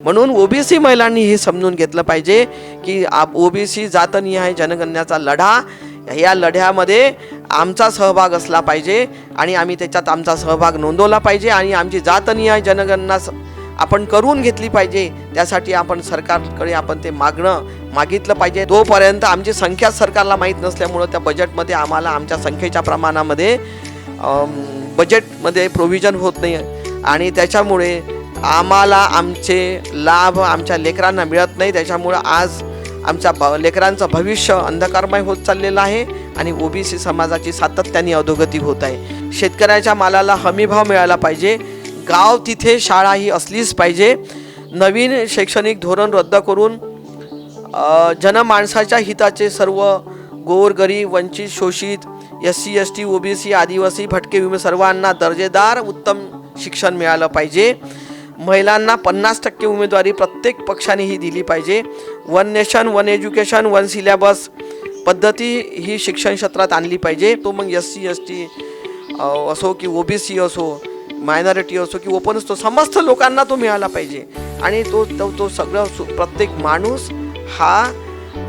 म्हणून ओबीसी महिलांनी हे समजून घेतलं पाहिजे की ओबीसी जातनिहाय जनगणनेचा लढा, या लढ्यामध्ये आमचा सहभाग असला पाहिजे आणि आम्ही त्याच्यात आमचा सहभाग नोंदवला पाहिजे आणि आमची जातनिहाय जनगणना आपण करून घेतली पाहिजे। त्यासाठी आपण सरकारकडे आपण ते मागितलं पाहिजे। तोपर्यंत आमची संख्या सरकारला माहीत नसल्यामुळे त्या बजेटमध्ये आम्हाला आमच्या संख्येच्या प्रमाणामध्ये बजेटमध्ये प्रोव्हिजन होत नाही आणि त्याच्यामुळे आम्हाला आमचे लाभ आमच्या लेकरांना मिळत नाही। त्याच्यामुळे आज आमच्या लेकरांचं भविष्य अंधकारमय होत चाललेलं आहे आणि ओबीसी समाजाची सातत्याने अधोगती होत आहे। शेतकऱ्याच्या मालाला हमीभाव मिळाला पाहिजे, गाव तिथे शाळा ही असलीच पाहिजे। नवीन शैक्षणिक धोरण रद्द करून जनमानसाच्या हिताचे सर्व गोरगरीब, वंचित, शोषित, SC ST ओबीसी आदिवासी भटके विमुक्त सर्वांना दर्जेदार उत्तम शिक्षण मिळालं पाहिजे। महिलांना 50% उमेदवारी प्रत्येक पक्षाने ही दिली पाहिजे। One nation one education one syllabus पद्धती ही शिक्षण क्षेत्रात आणली पाहिजे। तो मग SC ST असो की ओबीसी असो, मायनॉरिटी असो की ओपन असो, समस्त लोकांना तो मिळाला पाहिजे आणि तो सगळं प्रत्येक माणूस हा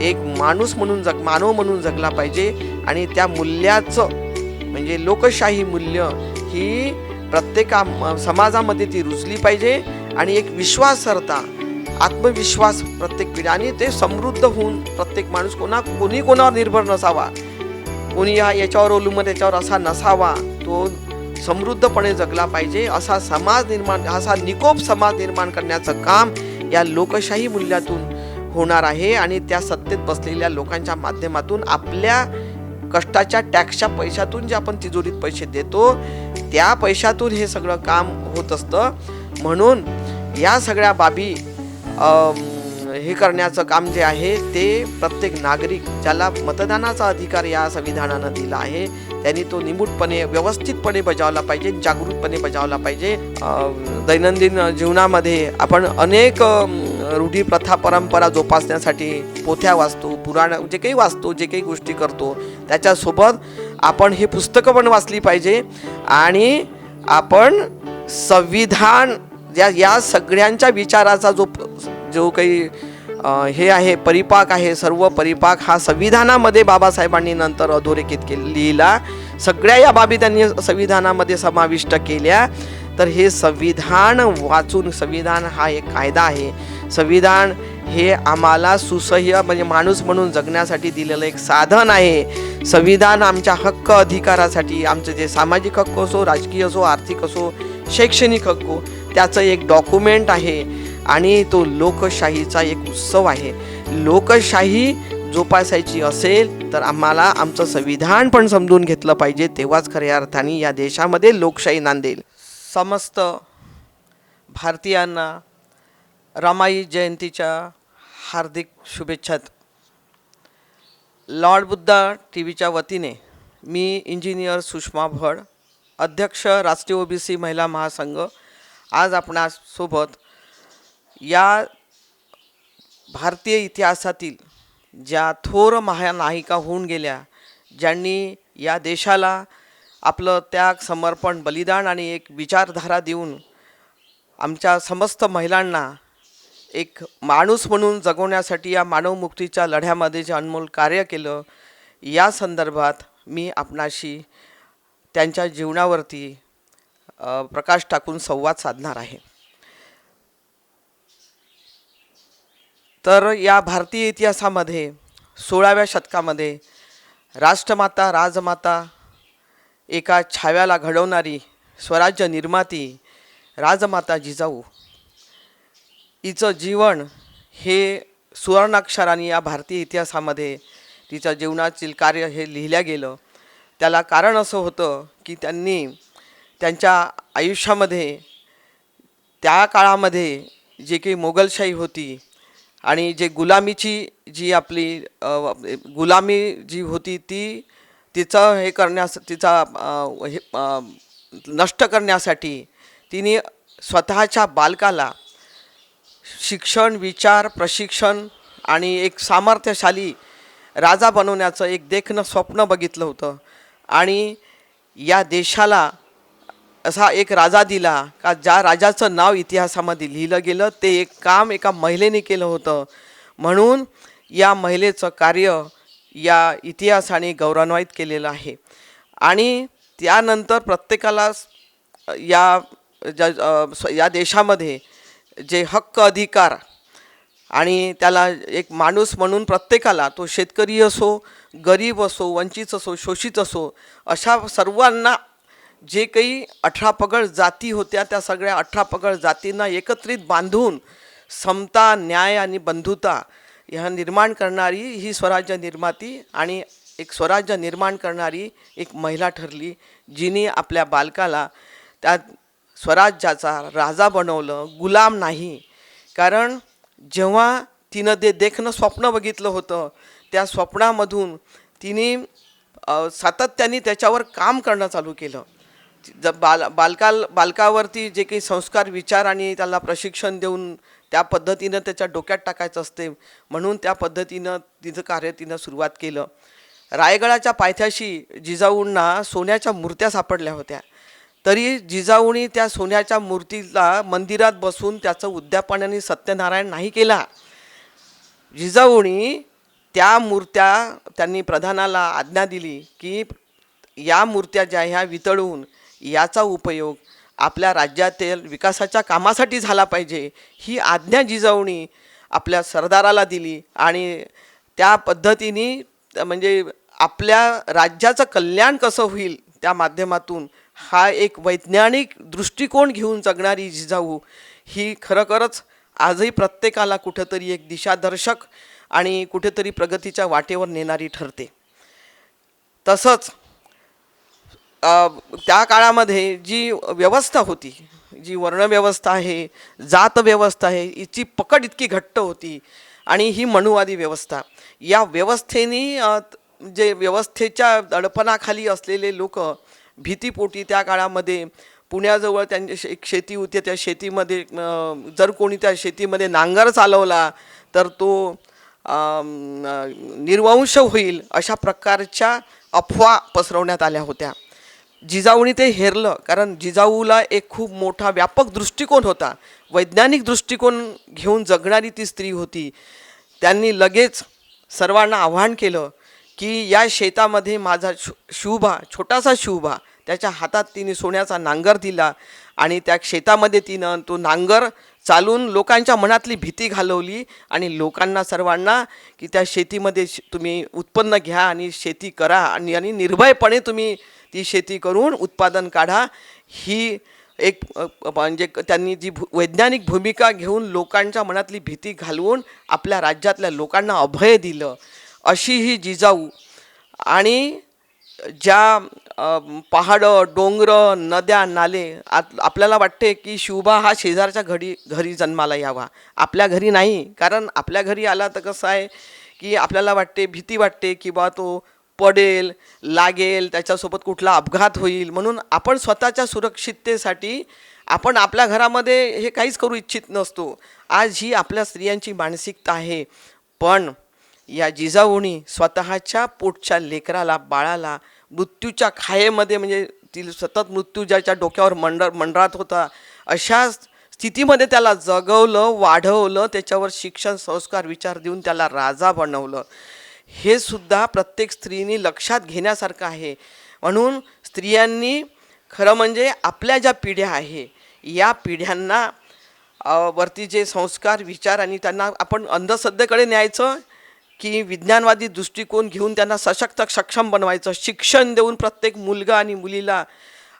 एक माणूस म्हणून मानव म्हणून जगला पाहिजे आणि त्या मूल्याचं म्हणजे लोकशाही मूल्य ही प्रत्येक समाजामध्ये ती रुजली पाहिजे आणि एक विश्वासार्हता, आत्मविश्वास प्रत्येक पिढी आणि ते समृद्ध होऊन प्रत्येक माणूस कोणी कोणावर निर्भर नसावा, कोणी याच्यावर अवलंबून त्याच्यावर असा नसावा, तो समृद्धपणे जगला पाहिजे। असा समाज निर्माण, असा निकोप समाज निर्माण करण्याचं काम या लोकशाही मूल्यातून होणार आहे आणि त्या सत्तेत बसलेल्या लोकांच्या माध्यमातून आपल्या कष्टाच्या टॅक्सच्या पैशातून जे आपण तिजोरीत पैसे देतो त्या पैशातून हे सगळं काम होत असतं। म्हणून या सगळ्या बाबी हे करण्याचं काम जे आहे ते प्रत्येक नागरिक ज्याला मतदानाचा अधिकार या संविधानानं दिला आहे त्यांनी तो निमूटपणे व्यवस्थितपणे बजावला पाहिजे, जागरूकपणे बजावला पाहिजे। दैनंदिन जीवनामध्ये आपण अनेक रूढी प्रथा परंपरा जोपासण्यासाठी पोथ्या वाचतो, पुराण जे काही वाचतो, जे काही गोष्टी करतो त्याच्यासोबत आपण हे पुस्तकं पण वाचली पाहिजे आणि आपण संविधान या सगळ्यांच्या विचाराचा जो काही हे आहे परिपाक आहे, सर्व परिपाक हा संविधानामध्ये बाबासाहेबांनी नंतर अधोरेखित लिहिला। सगळ्या या बाबी त्यांनी संविधानामध्ये समाविष्ट केल्या। तर हे संविधान वाचून, संविधान हा एक कायदा आहे, संविधान हे आम्हाला सुसह्य म्हणजे माणूस म्हणून जगण्यासाठी दिलेलं एक साधन आहे। संविधान आमच्या हक्क अधिकारासाठी, आमचे जे सामाजिक हक्क असो, राजकीय असो, आर्थिक असो, शैक्षणिक हक्क, त्याचं एक डॉक्युमेंट आहे आणि तो लोकशाहीचा एक उत्सव आहे। लोकशाही जोपासायची असेल तर आम्हाला आमचं संविधान पण समजून घेतलं पाहिजे, तेव्हाच खऱ्या अर्थाने या देशामध्ये लोकशाही नांदेल। समस्त भारतीयांना रमाई जयंतीच्या हार्दिक शुभेच्छा। लॉर्ड बुद्धा TVच्या वतीने मी इंजिनियर सुषमा भड, अध्यक्ष राष्ट्रीय ओबीसी महिला महासंघ, आज आपणासोबत या भारतीय इतिहासातील ज्या थोर महानायिका होऊन गेल्या, ज्यांनी या देशाला आपलं त्याग, समर्पण, बलिदान आणि एक विचारधारा देऊन आमच्या समस्त महिलांना एक माणूस म्हणून जगवण्यासाठी या मानवमुक्तीच्या लढ्यामध्ये जे अनमोल कार्य केलं, या संदर्भात मी आपणाशी त्यांच्या जीवनावरती प्रकाश टाकून संवाद साधणार आहे। तर या भारतीय इतिहासामध्ये 16व्या शतकामध्ये राष्ट्रमाता, राजमाता, एका छाव्याला घडवणारी स्वराज्य निर्माती राजमाता जिजाऊ, हिचं जीवन हे सुवर्णाक्षराने या भारतीय इतिहासामध्ये तिच्या जीवनातील कार्य हे लिहिलं गेलं। त्याला कारण असं होतं की त्यांनी त्यांच्या आयुष्यामध्ये त्या काळामध्ये जे काही मोगलशाही होती आणि जे गुलामीची जी आपली गुलामी जी होती तिचं हे तिचा नष्ट करण्यासाठी तिने स्वतःच्या बालकाला शिक्षण, विचार, प्रशिक्षण आणि एक सामर्थ्यशाली राजा बनवण्याचं एक देखणं स्वप्न बघितलं होतं आणि या देशाला असा एक राजा दिला का ज्या राजाचं नाव इतिहासामध्ये लिहिलं गेलं, ते एक काम एका महिलेने केलं होतं. म्हणून या महिलेचं कार्य या इतिहासाने गौरवान्वित केलेलं आहे. आणि त्यानंतर प्रत्येकाला या देशामध्ये जे हक्क अधिकार आणि त्याला एक माणूस म्हणून प्रत्येकाला, तो शेतकरी असो, गरीब असो, वंचित असो, शोषित असो, अशा सर्वांना जे काही 18 पगड जाती होत्या, त्या सगळ्या 18 पगड जातींना एकत्रित बांधून समता, न्याय आणि बंधुता ह्या निर्माण करणारी ही स्वराज्य निर्माती आणि एक स्वराज्य निर्माण करणारी एक महिला ठरली, जिने आपल्या बालकाला त्या स्वराज्याचा राजा बनवलं, गुलाम नाही. कारण जेव्हा तिनं देखणं स्वप्न बघितलं होतं, त्या स्वप्नामधून तिने सातत्याने त्याच्यावर काम करणं चालू केलं. बालकावरती जे काही संस्कार, विचार आणि त्याला प्रशिक्षण देऊन त्या पद्धतीनं त्याच्या डोक्यात टाकायचं असते, म्हणून त्या पद्धतीनं तिचं कार्य तिनं सुरुवात केलं. रायगडाच्या पायथ्याशी जिजाऊंना सोन्याच्या मूर्त्या सापडल्या होत्या, तरी जिजाऊंनी त्या सोन्याच्या मूर्तीला मंदिरात बसून त्याचं उद्यापन आणि सत्यनारायण नाही केला. जिजाऊंनी त्या मूर्त्या, त्यांनी प्रधानाला आज्ञा दिली की या मूर्त्या ज्या ह्या वितळवून याचा उपयोग आपल्या राज्यातील विकासाच्या कामासाठी झाला पाहिजे, ही आज्ञा जिजाऊंनी आपल्या सरदाराला दिली. आणि त्या पद्धतीने म्हणजे आपल्या राज्याचं कल्याण कसं होईल त्या माध्यमातून हा एक वैज्ञानिक दृष्टिकोन घेऊन जगणारी जिजाऊ ही खरोखरच आजही प्रत्येकाला कुठेतरी एक दिशादर्शक आणि कुठेतरी प्रगतीच्या वाटेवर नेणारी ठरते. तसंच त्या काळामध्ये जी व्यवस्था होती, जी वर्णव्यवस्था आहे, जात व्यवस्था आहे, हिची पकड इतकी घट्ट होती. आणि ही मनुवादी व्यवस्था, या व्यवस्थेने जे व्यवस्थेच्या दडपणाखाली असलेले लोक भीतीपोटी त्या काळामध्ये पुण्याजवळ त्यांची एक शेती होती, त्या शेतीमध्ये जर कोणी त्या शेतीमध्ये नांगर चालवला तर तो निर्वंश होईल, अशा प्रकारच्या अफवा पसरवण्यात आल्या होत्या. जिजाऊने ते हेरलं, कारण जिजाऊला एक खूप मोठा व्यापक दृष्टिकोन होता, वैज्ञानिक दृष्टिकोन घेऊन जगणारी ती स्त्री होती. त्यांनी लगेच सर्वांना आव्हान केलं की या शेतामध्ये माझा शिवबा, छोटासा शिवबा, त्याच्या हातात तिने सोन्याचा नांगर दिला आणि त्या शेतामध्ये तिनं तो नांगर चालून लोकांच्या मनातली भीती घालवली आणि लोकांना सर्वांना की त्या शेतीमध्ये तुम्ही उत्पन्न घ्या आणि शेती करा आणि निर्भयपणे तुम्ही ती शेती करून उत्पादन काढा. ही एक म्हणजे त्यांनी जी वैज्ञानिक भूमिका घेऊन लोकांच्या मनातली भीती घालवून आपल्या राज्यातल्या लोकांना अभय दिलं, अशी ही जिजाऊ. आणि ज्या पहाडं, डोंगरं, नद्या, नाले, आपल्याला वाटते की शिवबा हा शेजारच्या घरी जन्माला यावा, आपल्या घरी नाही. कारण आपल्या घरी आला तर कसं आहे की आपल्याला वाटते, भीती वाटते की बा तो पडेल, लागेल, त्याच्यासोबत कुठला अपघात होईल, म्हणून आपण स्वतःच्या सुरक्षिततेसाठी आपण आपल्या घरामध्ये हे काहीच करू इच्छित नसतो. आज ही आपल्या स्त्रियांची मानसिकता आहे. पण या जिजाऊनी स्वतःच्या पोटच्या लेकराला, बाळाला मृत्यूच्या खायेमध्ये, म्हणजे ती सतत मृत्यू ज्याच्या डोक्यावर मंडरात होता, अशा स्थितीमध्ये त्याला जगवलं, वाढवलं, त्याच्यावर शिक्षण, संस्कार, विचार देऊन त्याला राजा बनवलं. हे सुद्धा प्रत्येक स्त्रीने लक्षात घेण्यासारखं आहे. म्हणून स्त्रियांनी खरं म्हणजे आपल्या ज्या पिढ्या आहे, या पिढ्यांना वरती जे संस्कार, विचार आणि त्यांना आपण अंधश्रद्धेकडे न्यायचं की विज्ञानवादी दृष्टिकोन घेऊन त्यांना सशक्त, सक्षम बनवायचं, शिक्षण देऊन प्रत्येक मुलगा आणि मुलीला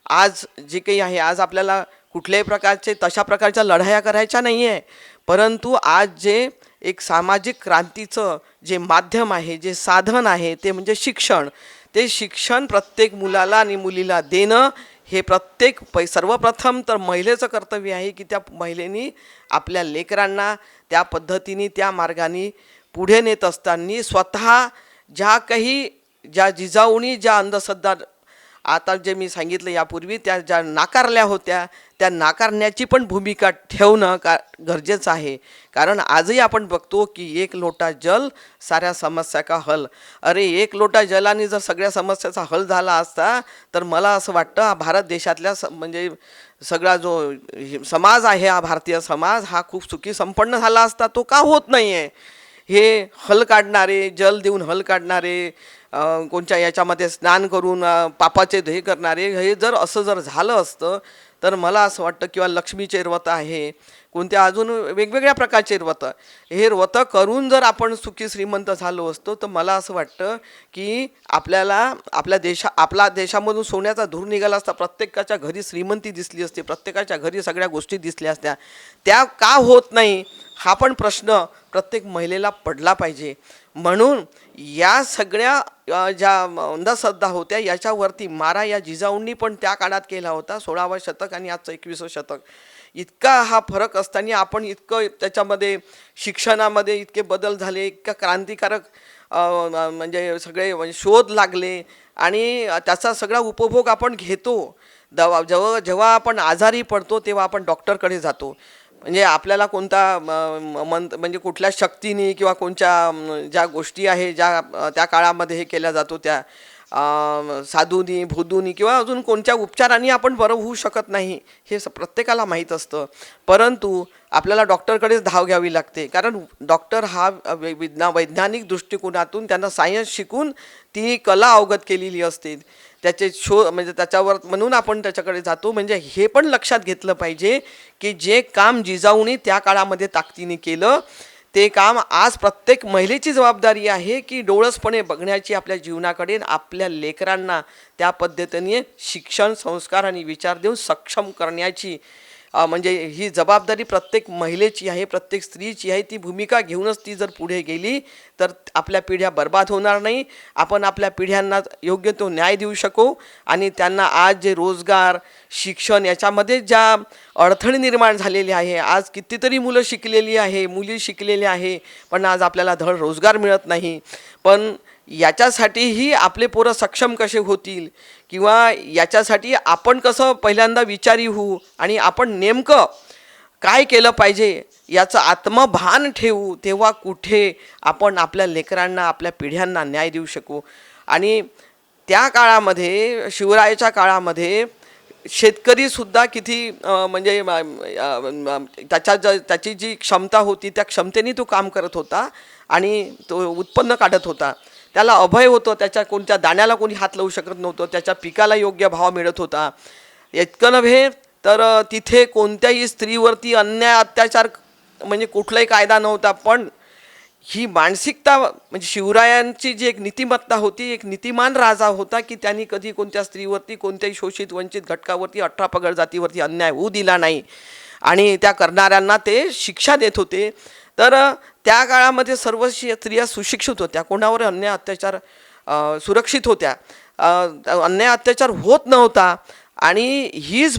आज जे काही आहे, आज आपल्याला कुठल्याही प्रकारचे तशा प्रकारच्या लढाया करायच्या नाही आहे, परंतु आज जे एक सामाजिक क्रांतीचं जे माध्यम आहे, जे साधन आहे, ते म्हणजे शिक्षण. ते शिक्षण प्रत्येक मुलाला आणि मुलीला देणं हे सर्वप्रथम तर महिलेचं कर्तव्य आहे की त्या महिलेनी आपल्या लेकरांना त्या पद्धतीने, त्या मार्गाने पुढे नेत असताना स्वतः ज्या जिजाऊनी ज्या अंधश्रद्धा आता जे मी सांगितलं यापूर्वी त्या ज्या नाकारल्या होत्या त्या नाकारण्याची पण भूमिका ठेवणं गरजेचं आहे. कारण आजही आपण बघतो की एक लोटा जल साऱ्या समस्या का हल. अरे एक लोटा जलाने जर सगळ्या समस्याचा हल झाला असता तर मला असं वाटतं हा भारत देशातल्या म्हणजे सगळा जो समाज आहे हा भारतीय समाज हा खूप सुखी संपन्न झाला असता. तो का होत नाही आहे? हे हल काढणारे, जल देऊन हल काढणारे, कोणत्या याच्यामध्ये स्नान करून पापाचे हे करणारे, हे जर असं जर झालं असतं तर मला असं वाटतं किंवा लक्ष्मीचे व्रत आहे, कोणत्या अजून वेगवेगळ्या प्रकारचे व्रतं, हे व्रतं करून जर आपण सुखी श्रीमंत झालो असतो तर मला असं वाटतं की आपल्याला आपला देशामधून सोन्याचा धूर निघाला असता. प्रत्येकाच्या घरी श्रीमंती दिसली असते, प्रत्येकाच्या घरी सगळ्या गोष्टी दिसल्या असत्या. त्या का होत नाही हा पण प्रश्न प्रत्येक महिलेला पडला पाहिजे. म्हणून या सगळ्या ज्या अंधश्रद्धा होत्या याच्यावरती मारा या जिजाऊंनी पण त्या काळात केला होता. 16वं शतक आणि आजचं 21वं शतक, इतका हा फरक असताना आपण इतकं त्याच्यामध्ये शिक्षणामध्ये इतके बदल झाले, इतका क्रांतिकारक म्हणजे सगळे शोध लागले आणि त्याचा सगळा उपभोग आपण घेतो. जेव्हा आपण आजारी पडतो तेव्हा आपण डॉक्टरकडे जातो. म्हणजे आपल्याला कोणता म्हणजे कुठल्या शक्तीने किंवा कोणत्या ज्या गोष्टी आहे ज्या त्या काळामध्ये हे केल्या जातो त्या साधूनी भूदूनी किंवा अजून कोणत्या उपचारांनी आपण बरं होऊ शकत नाही हे प्रत्येकाला माहीत असतं. परंतु आपल्याला डॉक्टरकडेच धाव घ्यावी लागते. कारण डॉक्टर हा वैज्ञानिक दृष्टिकोनातून त्यांना सायन्स शिकून ती कला अवगत केलेली असते. त्याचे म्हणजे त्याच्यावर म्हणून आपण त्याच्याकडे जातो. म्हणजे हे पण लक्षात घेतलं पाहिजे की जे काम जिजाऊने त्या काळामध्ये ताकदीने केलं ते काम आज प्रत्येक महिलेची जबाबदारी आहे की डोळसपणे बघण्याची आपल्या जीवनाकडे, आपल्या लेकरांना त्या पद्धतीने शिक्षण, संस्कार आणि विचार देऊन सक्षम करण्याची म्हणजे ही जबाबदारी प्रत्येक महिलेची आहे, प्रत्येक स्त्रीची आहे. ती भूमिका घेऊनच ती जर पुढे गेली तर आपल्या पिढ्या बर्बाद होणार नाही. आपण आपल्या पिढ्यांना योग्य तो न्याय देऊ शकू आणि त्यांना आज जे रोजगार, शिक्षण याच्यामध्ये ज्या अडथळे निर्माण झालेले आहे, आज कितीतरी मुलं शिकलेली आहे, मुली शिकलेल्या आहे, पण आज आपल्याला धड रोजगार मिळत नाही. पण याच्यासाठीही आपले पोरं सक्षम कसे होतील किंवा याच्यासाठी आपण कसं पहिल्यांदा विचारी होऊ आणि आपण नेमकं काय केलं पाहिजे याचं आत्मभान ठेवू, तेव्हा कुठे आपण आपल्या लेकरांना, आपल्या पिढ्यांना न्याय देऊ शकू. आणि त्या काळामध्ये, शिवरायाच्या काळामध्ये शेतकरीसुद्धा किती म्हणजे त्याची जी क्षमता होती त्या क्षमतेने तो काम करत होता आणि तो उत्पन्न काढत होता. त्याला अभय होतं, त्याच्या कोणत्या दाण्याला कोणी हात लावू शकत नव्हतं, त्याच्या पिकाला योग्य भाव मिळत होता. इतकं नव्हे तर तिथे कोणत्याही स्त्रीवरती अन्याय, अत्याचार म्हणजे कुठलाही कायदा नव्हता. पण ही मानसिकता म्हणजे शिवरायांची जी एक नीतिमत्ता होती, एक नीतिमान राजा होता की त्यांनी कधी कोणत्या स्त्रीवरती, कोणत्याही शोषित वंचित घटकावरती, 18 पगड जातीवरती अन्याय होऊ दिला नाही आणि त्या करणाऱ्यांना ते शिक्षा देत होते. तर त्या काळामध्ये सर्व स्त्रिया सुशिक्षित होत्या, कोणावर अन्याय अत्याचार सुरक्षित होत्या, अन्याय अत्याचार होत नव्हता. आणि ही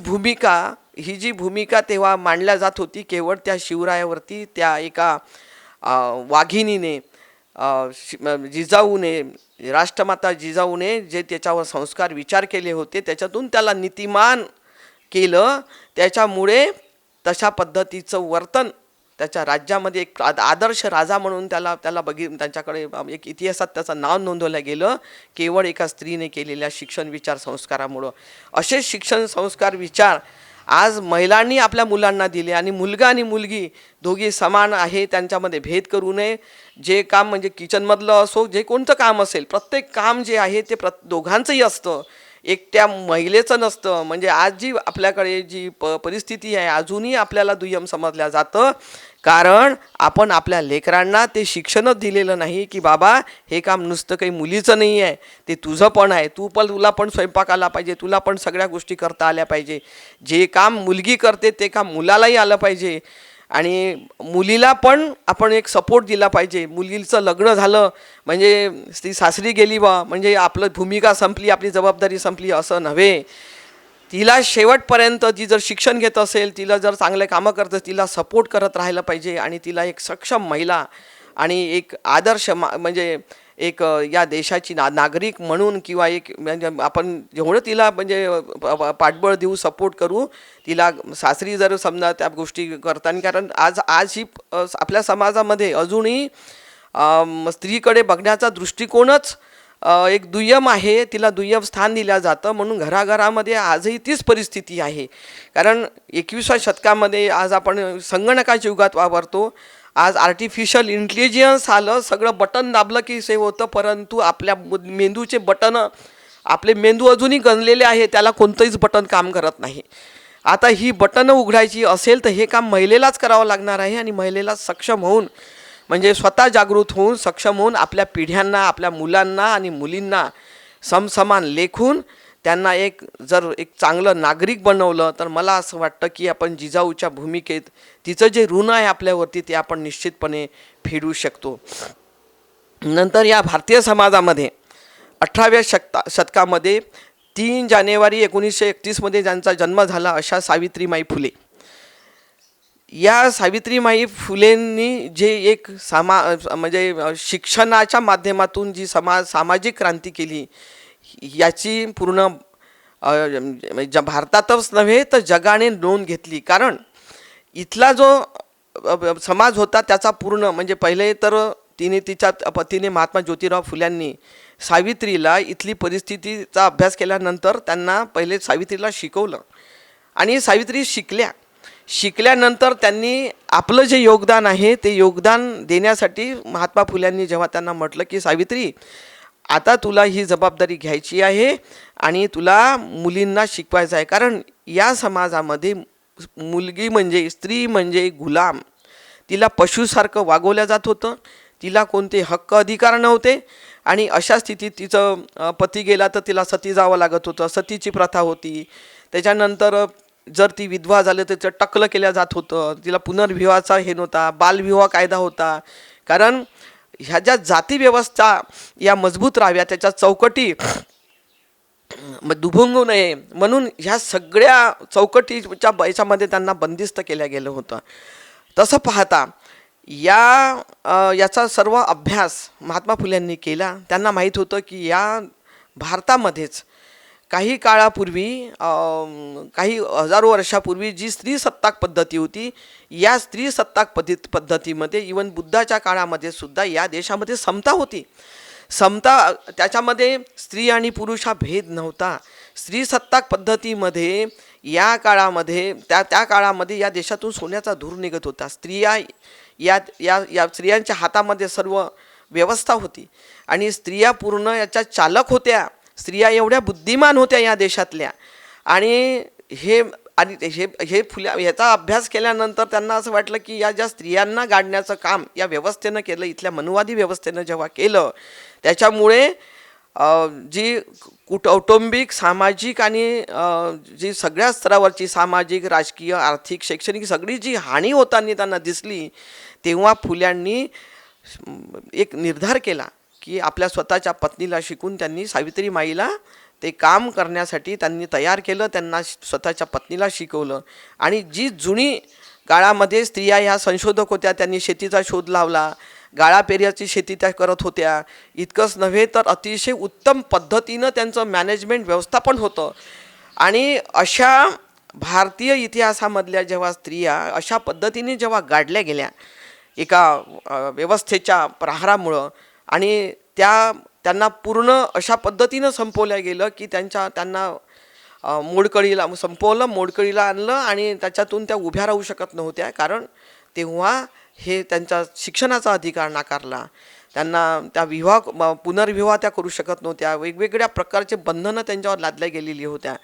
जी भूमिका तेव्हा मांडल्या जात होती केवळ त्या शिवरायावरती, त्या एका वाघिणीने, जिजाऊने, राष्ट्रमाता जिजाऊने जे त्याच्यावर संस्कार विचार केले होते त्याच्यातून त्याला नीतिमान केलं. त्याच्यामुळे तशा पद्धतीचं वर्तन त्याच्या राज्यामध्ये एक आदर्श राजा म्हणून त्याला त्यांच्याकडे एक इतिहासात त्याचं नाव नोंदवलं गेलं केवळ एका स्त्रीने केलेल्या शिक्षण, विचार, संस्कारामुळं. असे शिक्षण, संस्कार, विचार आज महिलांनी आपल्या मुलांना दिले आणि मुलगा आणि मुलगी दोघी समान आहे, त्यांच्यामध्ये भेद करू नये. जे काम म्हणजे किचनमधलं असो, जे कोणतं काम असेल, प्रत्येक काम जे आहे ते दोघांचंही असतं, एकट्या महिलेचं नसतं. म्हणजे आज जी आपल्याकडे जी परिस्थिती आहे अजूनही आपल्याला दुय्यम समजल्या जातं, कारण आपण आपल्या लेकरांना ते शिक्षणच दिलेलं नाही की बाबा हे काम नुसतं काही मुलीचं नाही आहे, ते तुझं पण आहे, तुला पण स्वयंपाक आला पाहिजे, तुला पण सगळ्या गोष्टी करता आल्या पाहिजे. जे काम मुलगी करते ते काम मुलालाही आलं पाहिजे आणि मुलीला पण आपण एक सपोर्ट दिला पाहिजे. मुलीचं लग्न झालं म्हणजे ती सासरी गेली बा म्हणजे आपलं भूमिका संपली, आपली जबाबदारी संपली असं नव्हे. तिला शेवटपर्यंत ती जर शिक्षण घेत असेल, तिला जर चांगले कामं करत असेल, तिला सपोर्ट करत राहिलं पाहिजे आणि तिला एक सक्षम महिला आणि एक आदर्श म्हणजे या देशाची नागरिक म्हणून किंवा एक म्हणजे आपण जेवढं तिला म्हणजे पाठबळ देऊ, सपोर्ट करू तिला, सासरी जर समजा त्या गोष्टी करताना, कारण आज ही आपल्या समाजामध्ये अजूनही स्त्रीकडे बघण्याचा दृष्टिकोनच एक दुय्यम आहे, तिला दुय्यम स्थान दिलं जातं. म्हणून घराघरामध्ये आजही तीच परिस्थिती आहे. कारण 21व्या शतकामध्ये आज आपण संगणकाच्या युगात वावरतो. आज आर्टिफिशियल इंटेलिजन्स आलं, सगळं बटन दाबलं की सेव्ह होतं, परंतु आपल्या मेंदूचे बटन, आपले मेंदू अजूनही गंजलेले आहे, त्याला कोणतंच बटन काम करत नाही. आता ही बटनं उघडायची असेल तर हे काम महिलेलाच करावं लागणार आहे. आणि महिलेला सक्षम होऊन, म्हणजे स्वतः जागृत होऊन, सक्षम होऊन आपल्या पिढ्यांना, आपल्या मुलांना आणि मुलींना समसमान लेखून त्यांना जर एक चांगलं नागरिक बनवलं तर मला असं वाटतं की आपण जिजाऊच्या भूमिकेत तिचं जे ऋण आहे आपल्यावरती ते आपण निश्चितपणे फेडू शकतो. नंतर या भारतीय समाजामध्ये 18व्या शतकामध्ये 3 जानेवारी 1931 ज्यांचा जन्म झाला अशा सावित्रीमाई फुले, या सावित्रीमाई फुलेंनी जे एक म्हणजे शिक्षणाच्या माध्यमातून जी सामाजिक क्रांती केली, याची पूर्ण भारतातच नव्हे तर जगाने नोंद घेतली. कारण इथला जो समाज होता त्याचा पूर्ण म्हणजे पहिले तर तिच्या पतीने महात्मा ज्योतिराव फुल्यांनी सावित्रीला इथली परिस्थितीचा अभ्यास केल्यानंतर त्यांना पहिले सावित्रीला शिकवलं आणि सावित्री शिकल्यानंतर त्यांनी आपलं जे योगदान आहे ते योगदान देण्यासाठी महात्मा फुल्यांनी जेव्हा त्यांना म्हटलं की सावित्री, आता तुला ही जबाबदारी घ्यायची आहे आणि तुला मुलींना शिकवायचं आहे. कारण या समाजामध्ये मुलगी म्हणजे, स्त्री म्हणजे गुलाम, तिला पशुसारखं वागवलं जात होतं, तिला कोणते हक्क अधिकार नव्हते. आणि अशा स्थितीत तिचं पती गेला तर तिला सती जावं लागत होतं, सतीची प्रथा होती. त्याच्यानंतर जर ती विधवा झाली तर तिचं टकलं केलं जात होतं, तिला पुनर्विवाहाचा हे नव्हता, बालविवाह कायदा होता. कारण ह्या ज्या जातीव्यवस्था या मजबूत राहाव्या, त्याच्या चौकटी दुभंगू नये म्हणून ह्या सगळ्या चौकटीच्या याच्यामध्ये त्यांना बंदिस्त केलं गेलं होतं. तसं पाहता याचा सर्व अभ्यास महात्मा फुल्यांनी केला. त्यांना माहीत होतं की या भारतामध्येच काही काळापूर्वी, काही हजारो वर्षापूर्वी जी स्त्री सत्ताक पद्धती होती, या स्त्री सत्ताक पद्धतीमध्ये इवन बुद्धाच्या काळामध्ये सुद्धा या देशामध्ये समता होती. समता, त्याच्यामध्ये स्त्री आणि पुरुष हा भेद नव्हता. स्त्री सत्ताक पद्धतीमध्ये या काळामध्ये त्या काळामध्ये या देशातून सोन्याचा धूर निघत होता. स्त्रिया या स्त्रियांच्या हातामध्ये सर्व व्यवस्था होती आणि स्त्रिया पूर्ण याच्या चालक होत्या. स्त्रिया एवढ्या बुद्धिमान होत्या या देशातल्या. आणि हे ह्याचा अभ्यास केल्यानंतर त्यांना असं वाटलं की या ज्या स्त्रियांना गाडण्याचं काम या व्यवस्थेनं केलं, इथल्या मनुवादी व्यवस्थेनं जेव्हा केलं, त्याच्यामुळे जी कौटुंबिक, सामाजिक आणि जी सगळ्या स्तरावरची सामाजिक, राजकीय, आर्थिक, शैक्षणिक सगळी जी हानी होताना त्यांना दिसली, तेव्हा फुल्यांनी एक निर्धार केला की आपल्या स्वतःच्या पत्नीला शिकून त्यांनी सावित्रीमाईला ते काम करण्यासाठी त्यांनी तयार केलं. त्यांना स्वतःच्या पत्नीला शिकवलं. आणि जी जुनी काळामध्ये स्त्रिया ह्या संशोधक होत्या, त्यांनी शेतीचा शोध लावला, गाळापेऱ्याची शेती त्या करत होत्या. इतकंच नव्हे तर अतिशय उत्तम पद्धतीनं त्यांचं मॅनेजमेंट व्यवस्थापन होतं. आणि अशा भारतीय इतिहासामधल्या जेव्हा स्त्रिया अशा पद्धतीने जेव्हा गाडल्या गेल्या एका व्यवस्थेच्या प्रहारामुळं, आणि त्यांना पूर्ण अशा पद्धतीनं संपवलं गेलं की त्यांना मोडकळीला संपवलं, मोडकळीला आणलं आणि त्याच्यातून त्या उभ्या राहू शकत नव्हत्या. कारण तेव्हा हे त्यांचा शिक्षणाचा अधिकार नाकारला, त्यांना त्या पुनर्विवाह त्या करू शकत नव्हत्या, वेगवेगळ्या प्रकारचे बंधनं त्यांच्यावर लादल्या गेलेली होत्या.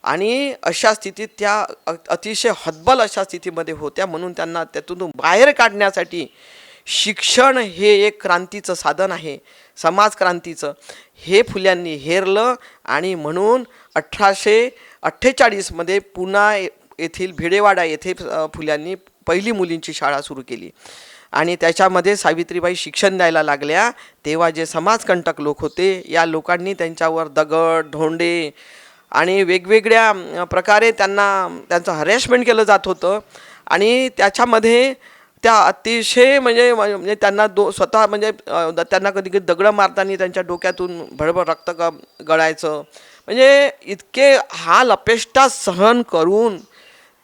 आणि अशा स्थितीत त्या अतिशय हतबल अशा स्थितीमध्ये होत्या. म्हणून त्यांना त्यातून बाहेर काढण्यासाठी शिक्षण हे एक क्रांतीचं साधन आहे, समाजक्रांतीचं, हे फुल्यांनी हेरलं. आणि म्हणून 1848 पुणा येथील भिडेवाडा येथे फुल्यांनी पहिली मुलींची शाळा सुरू केली. आणि त्याच्यामध्ये सावित्रीबाई शिक्षण द्यायला लागल्या. तेव्हा जे समाजकंटक लोक होते, या लोकांनी त्यांच्यावर दगड, ढोंडे आणि वेगवेगळ्या प्रकारे त्यांचं हॅरेसमेंट केलं जात होतं. आणि त्याच्यामध्ये त्या अतिशय म्हणजे त्यांना स्वतः म्हणजे त्यांना कधी कधी दगडं मारताना त्यांच्या डोक्यातून भडभड रक्त गळायचं. म्हणजे इतके हाल अपेष्टा सहन करून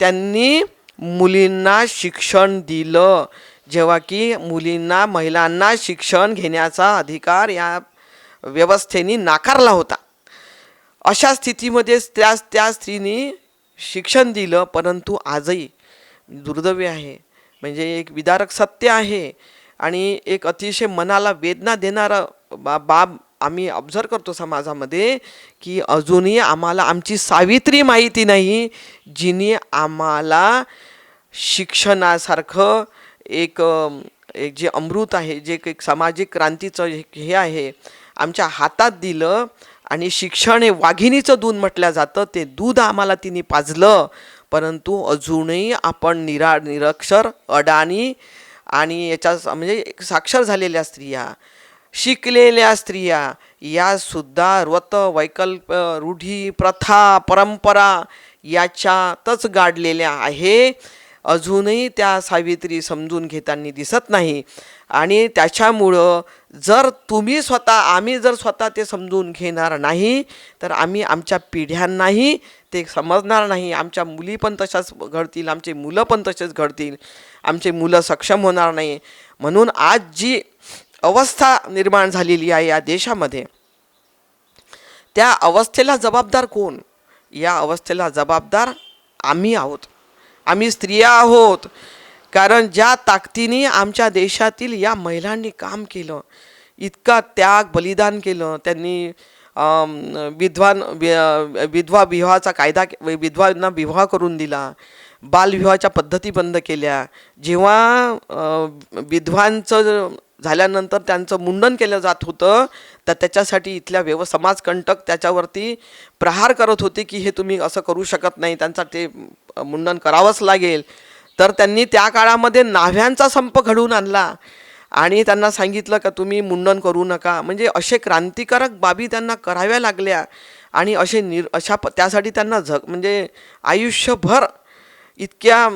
त्यांनी मुलींना शिक्षण दिलं, जेव्हा की मुलींना महिलांना शिक्षण घेण्याचा अधिकार या व्यवस्थेने नाकारला होता. अशा स्थितीमध्ये त्या स्त्रीनी शिक्षण दिलं. परंतु आजही दुर्दैवी आहे, म्हणजे एक विदारक सत्य आहे आणि एक अतिशय मनाला वेदना देणारं बाब आम्ही ऑब्झर्व करतो समाजामध्ये, की अजूनही आम्हाला आमची सावित्री माहिती नाही, जिने आम्हाला शिक्षणासारखं एक एक जे अमृत आहे, जे एक सामाजिक क्रांतीचं हे आहे, आमच्या हातात दिलं. आणि शिक्षण हे वाघिणीचं दूध म्हटलं जातं, ते दूध आम्हाला तिने पाजलं. परंतु अजूनही आपण निरक्षर, अडाणी आणि याच्या म्हणजे साक्षर झालेल्या स्त्रिया, शिकलेल्या स्त्रिया यासुद्धा व्रत, वैकल्प, रूढी, प्रथा, परंपरा याच्यातच गाडलेल्या आहे. अजूनही त्या सावित्री समजून घेताना दिसत नाही. आणि त्याच्यामुळं जर आम्ही जर स्वतः ते समजून घेणार नाही, तर आम्ही आमच्या पिढ्यांनाही ते समजणार नाही. आमच्या मुली पण तशाच घडतील, आमचे मुलं पण तसेच घडतील, आमचे मुलं सक्षम होणार नाही. म्हणून आज जी अवस्था निर्माण झालेली आहे या देशामध्ये, त्या अवस्थेला जबाबदार कोण? या अवस्थेला जबाबदार आम्ही आहोत, आम्ही स्त्रिया आहोत. कारण ज्या ताकदीने आमच्या देशातील या महिलांनी काम केलं, इतका त्याग बलिदान केलं त्यांनी, विधवा विवाहाचा कायदा, विधवांना विवाह करून दिला, बालविवाहाच्या पद्धती बंद केल्या. जेव्हा विधवांचं झाल्यानंतर त्यांचं मुंडन केलं जात होतं, तर त्याच्यासाठी इथल्या समाजकंटक त्याच्यावरती प्रहार करत होते की हे तुम्ही असं करू शकत नाही, त्यांचा ते मुंडन करावंच लागेल. तर त्यांनी त्या काळामध्ये न्हाव्यांचा संप घडवून आणला आणि त्यांना सांगितलं का तुम्ही मुंडन करू नका. म्हणजे असे क्रांतिकारक बाबी त्यांना कराव्या लागल्या आणि त्यासाठी त्यांना म्हणजे आयुष्यभर इतक्या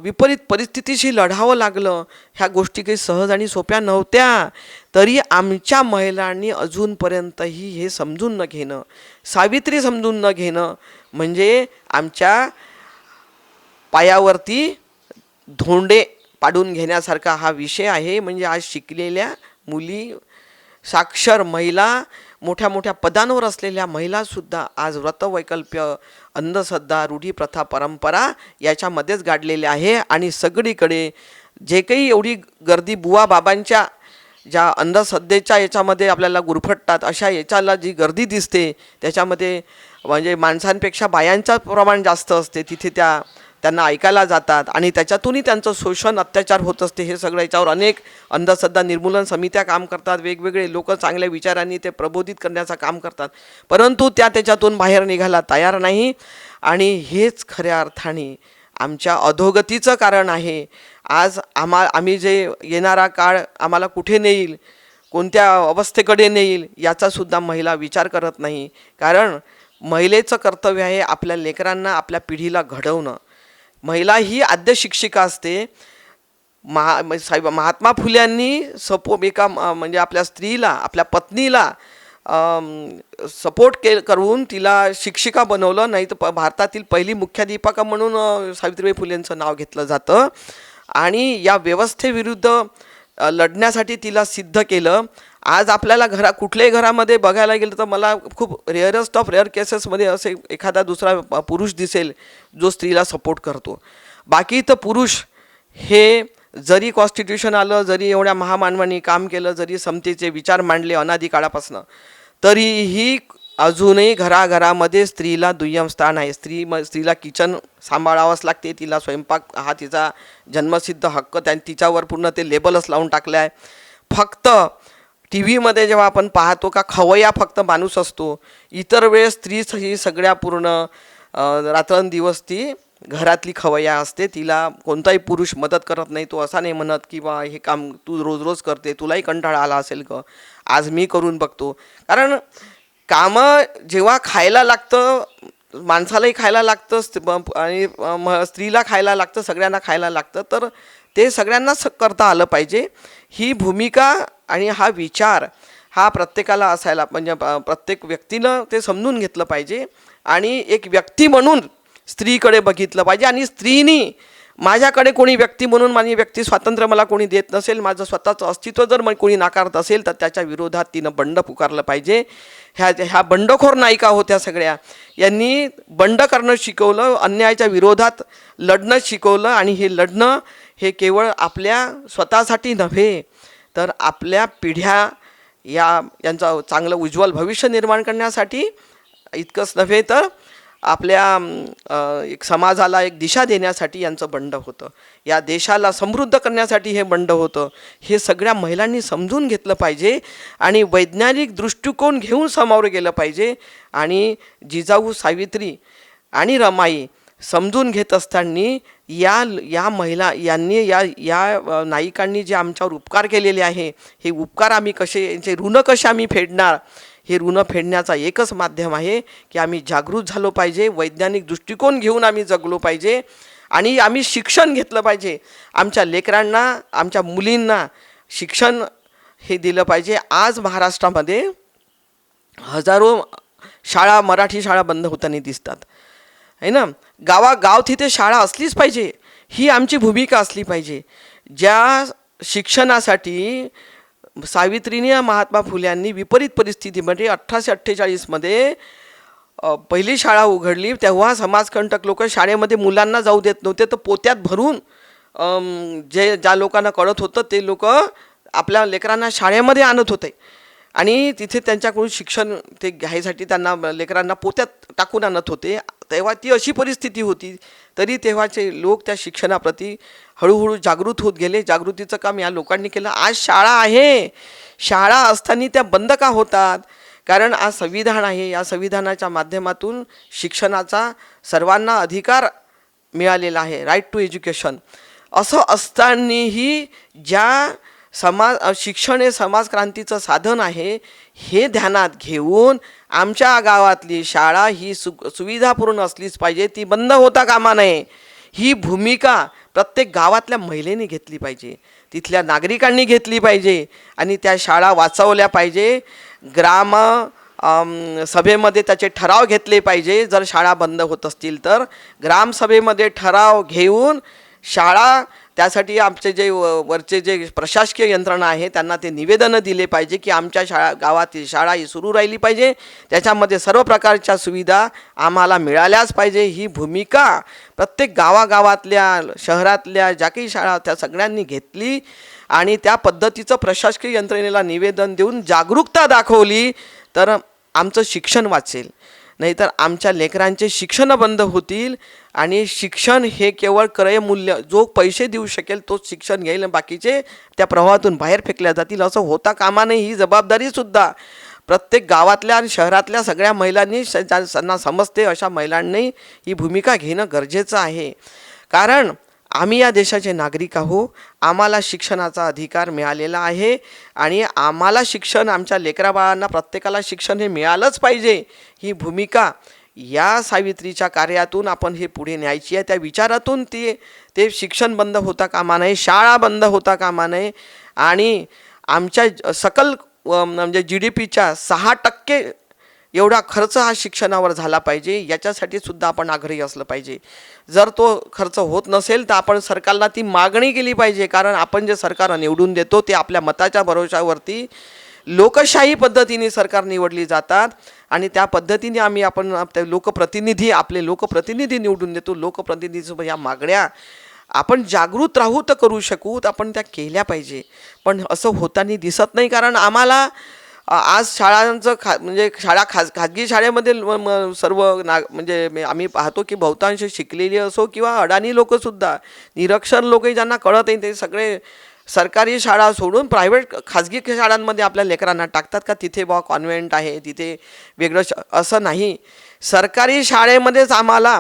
विपरीत परिस्थितीशी लढावं लागलं. ह्या गोष्टी काही सहज आणि सोप्या नव्हत्या. तरी आमच्या महिलांनी अजूनपर्यंतही हे समजून न घेणं, सावित्री समजून न घेणं, म्हणजे आमच्या पायावरती धोंडे पाडून घेण्यासारखा हा विषय आहे. म्हणजे आज शिकलेल्या मुली, साक्षर महिला, मोठ्या मोठ्या पदांवर असलेल्या महिलासुद्धा आज व्रतवैकल्प्य, अंधश्रद्धा, रूढी, प्रथा, परंपरा याच्यामध्येच गाडलेल्या आहे. आणि सगळीकडे जे काही एवढी गर्दी बुवा बाबांच्या ज्या अंधश्रद्धेच्या याच्यामध्ये आपल्याला गुरफटतात, अशा याच्याला जी गर्दी दिसते त्याच्यामध्ये म्हणजे माणसांपेक्षा बायांचं प्रमाण जास्त असते. तिथे त्यांना ऐकायला जातात आणि त्याच्यातूनही त्यांचं शोषण, अत्याचार होत असते. हे सगळं याच्यावर अनेक अंधश्रद्धा निर्मूलन समित्या काम करतात, वेगवेगळे लोक चांगल्या विचारांनी ते प्रबोधित करण्याचं काम करतात, परंतु त्याच्यातून बाहेर निघायला तयार नाही. आणि हेच खऱ्या अर्थाने आमच्या अधोगतीचं कारण आहे. आज आम्ही जे येणारा काळ आम्हाला कुठे नेईल, कोणत्या अवस्थेकडे नेईल याचासुद्धा महिला विचार करत नाही. कारण महिलेचं कर्तव्य आहे आपल्या लेकरांना, आपल्या पिढीला घडवणं. महिला ही आद्य शिक्षिका असते. महात्मा फुल्यांनी म्हणजे आपल्या स्त्रीला, आपल्या पत्नीला सपोर्ट करून तिला शिक्षिका बनवलं. नाही तर भारतातील पहिली मुख्याध्यापिका म्हणून सावित्रीबाई फुलेंचं नाव घेतलं जातं. आणि या व्यवस्थेविरुद्ध लढण्यासाठी तिला सिद्ध केलं. आज आपल्याला कुठल्याही घरामध्ये बघायला गेलं तर मला खूप रेअरेस्ट ऑफ रेअर केसेसमध्ये असे एखादा दुसरा पुरुष दिसेल जो स्त्रीला सपोर्ट करतो. बाकी तर पुरुष हे जरी कॉन्स्टिट्यूशन आलं, जरी एवढ्या महामानवांनी काम केलं, जरी समतेचे विचार मांडले अनादी काळापासून, तरीही अजूनही घराघरामध्ये स्त्रीला दुय्यम स्थान आहे. स्त्रीला किचन सांभाळावंच लागते, तिला स्वयंपाक हा तिचा जन्मसिद्ध हक्क, तिच्यावर पूर्ण ते लेबलच लावून टाकलं आहे. फक्त टी व्हीमध्ये जेव्हा आपण पाहतो का खवय्या फक्त माणूस असतो, इतर वेळेस स्त्रीच ही सगळ्या पूर्ण रात्रंदिवस ती घरातली खवय्या असते. तिला कोणताही पुरुष मदत करत नाही. तो असा नाही म्हणत की बा हे काम तू रोज रोज करते, तुलाही कंटाळा आला असेल का, आज मी करून बघतो. कारण कामं जेव्हा खायला लागतं, माणसालाही खायला लागतं आणि स्त्रीला खायला लागतं, सगळ्यांना खायला लागतं, तर ते सगळ्यांनाच करता आलं पाहिजे. ही भूमिका आणि हा विचार हा प्रत्येकाला असायला म्हणजे प्रत्येक व्यक्तीनं ते समजून घेतलं पाहिजे आणि एक व्यक्ती म्हणून स्त्रीकडे बघितलं पाहिजे. आणि स्त्रीनी माझ्याकडे कोणी व्यक्ती म्हणून माझी व्यक्ती स्वातंत्र्य मला कोणी देत नसेल, माझं स्वतःचं अस्तित्व जर कोणी नाकारत असेल तर त्याच्या विरोधात तिनं बंड पुकारलं पाहिजे. ह्या बंडखोर नायिका होत्या सगळ्या, यांनी बंड करणं शिकवलं, अन्यायाच्या विरोधात लढणं शिकवलं. आणि हे लढणं हे केवळ आपल्या स्वतःसाठी नव्हे तर आपल्या पिढ्या यांचं चांगलं उज्ज्वल भविष्य निर्माण करण्यासाठी इतकंच नव्हे तर आपल्या एक समाजाला एक दिशा देण्यासाठी यांचं बंड होतं, या देशाला समृद्ध करण्यासाठी हे बंड होतं. हे सगळ्या महिलांनी समजून घेतलं पाहिजे आणि वैज्ञानिक दृष्टिकोन घेऊन सामोरं गेलं पाहिजे. आणि जिजाऊ, सावित्री आणि रमाई समजून घेत असताना या महिला यांनी या नायिकांनी जे आमच्यावर उपकार केलेले आहे, हे उपकार आम्ही कसे, यांचे ऋण कसे आम्ही फेडणार, हे ऋण फेडण्याचा एकच माध्यम आहे की आम्ही जागृत झालो पाहिजे, वैज्ञानिक दृष्टिकोन घेऊन आम्ही जगलो पाहिजे आणि आम्ही शिक्षण घेतलं पाहिजे. आमच्या लेकरांना, आमच्या मुलींना शिक्षण हे दिलं पाहिजे. आज महाराष्ट्रामध्ये हजारो शाळा, मराठी शाळा बंद होताना दिसतात आहे ना. गावागाव तिथे शाळा असलीच पाहिजे, ही आमची भूमिका असली पाहिजे. ज्या शिक्षणासाठी सावित्रीने महात्मा फुल्यांनी विपरीत परिस्थितीमध्ये 1848मध्ये पहिली शाळा उघडली, तेव्हा समाजकंटक लोक शाळेमध्ये मुलांना जाऊ देत नव्हते, तर पोत्यात भरून ज्या लोकांना कळत होतं ते लोक आपल्या लेकरांना शाळेमध्ये आणत होते आणि तिथे त्यांच्याकडून शिक्षण ते घ्यायसाठी त्यांना लेकरांना पोत्यात टाकून आणत होते. तेव्हा ती अशी परिस्थिती होती, तरी तेव्हाचे लोक त्या शिक्षणाप्रती हळूहळू जागृत होत गेले. जागृतीचं काम या लोकांनी केलं. आज शाळा आहे, शाळा असताना त्या बंद का होतात? कारण आज संविधान आहे, या संविधानाच्या माध्यमातून शिक्षणाचा सर्वांना अधिकार मिळालेला आहे, राईट टू एज्युकेशन. असं असतानाही शिक्षण हे समाजक्रांतीचं साधन आहे, हे ध्यानात घेऊन आमच्या गावातली शाळा ही सुविधापूर्ण असलीच पाहिजे, ती बंद होता कामा नये. ही भूमिका प्रत्येक गावातल्या महिलेने घेतली पाहिजे, तिथल्या नागरिकांनी घेतली पाहिजे आणि त्या शाळा वाचवल्या पाहिजे. सभेमध्ये त्याचे ठराव घेतले पाहिजे. जर शाळा बंद होत असतील तर ग्रामसभेमध्ये ठराव घेऊन शाळा, त्यासाठी आमचे जे वरचे जे प्रशासकीय यंत्रणा आहे त्यांना ते निवेदनं दिले पाहिजे की आमच्या गावातील शाळा ही सुरू राहिली पाहिजे, त्याच्यामध्ये सर्व प्रकारच्या सुविधा आम्हाला मिळाल्याच पाहिजे. ही भूमिका प्रत्येक गावागावातल्या, शहरातल्या ज्या काही शाळा त्या सगळ्यांनी घेतली आणि त्या पद्धतीचं प्रशासकीय यंत्रणेला निवेदन देऊन जागरूकता दाखवली तर आमचं शिक्षण वाचेल. नाहीतर आमच्या लेकरांचे शिक्षण बंद होतील आणि शिक्षण हे केवळ क्रयमूल्य, जो पैसे देऊ शकेल तोच शिक्षण घेईल, बाकीचे त्या प्रवाहातून बाहेर फेकल्या जातील. असं होता कामा नये. ही जबाबदारीसुद्धा प्रत्येक गावातल्या आणि शहरातल्या सगळ्या महिलांनी, ज्यांना समजते अशा महिलांनी ही भूमिका घेणं गरजेचं आहे. कारण आम्ही या देशाचे नागरिक आहोत, आम्हाला शिक्षणाचा अधिकार मिळालेला आहे आणि आम्हाला शिक्षण, आमच्या लेकराबाळांना प्रत्येकाला शिक्षण हे मिळालंच पाहिजे. ही भूमिका या सावित्रीच्या कार्यातून आपण हे पुढे न्यायची आहे. त्या विचारातून ते शिक्षण बंद होता कामा नये, शाळा बंद होता कामा नये आणि आमच्या सकल म्हणजे GDPच्या 6% एवढा खर्च हा शिक्षणावर झाला पाहिजे. याच्यासाठी सुद्धा आपण आग्रही असलं पाहिजे. जर तो खर्च होत नसेल तर आपण सरकारला ती मागणी केली पाहिजे. कारण आपण जे सरकार निवडून देतो ते आपल्या मताच्या भरोशावरती लोकशाही पद्धतीने सरकार निवडली जातात आणि त्या पद्धतीने आपण आपले लोकप्रतिनिधी निवडून देतो. लोकप्रतिनिधीसोबत या मागण्या आपण जागृत राहू तर करू शकू, आपण त्या केल्या पाहिजे. पण असं होताना दिसत नाही. कारण आम्हाला आज शाळांचं खाजगी शाळेमध्ये सर्व म्हणजे आम्ही पाहतो की बहुतांश शिकलेली असो किंवा अडाणी लोकंसुद्धा, निरक्षर लोकही ज्यांना कळत नाही ते सगळे सरकारी शाळा सोडून प्रायव्हेट खाजगी शाळांमध्ये आपल्या लेकरांना टाकतात का तिथे कॉन्व्हेंट आहे, तिथे वेगळं असं नाही. सरकारी शाळेमध्येच आम्हाला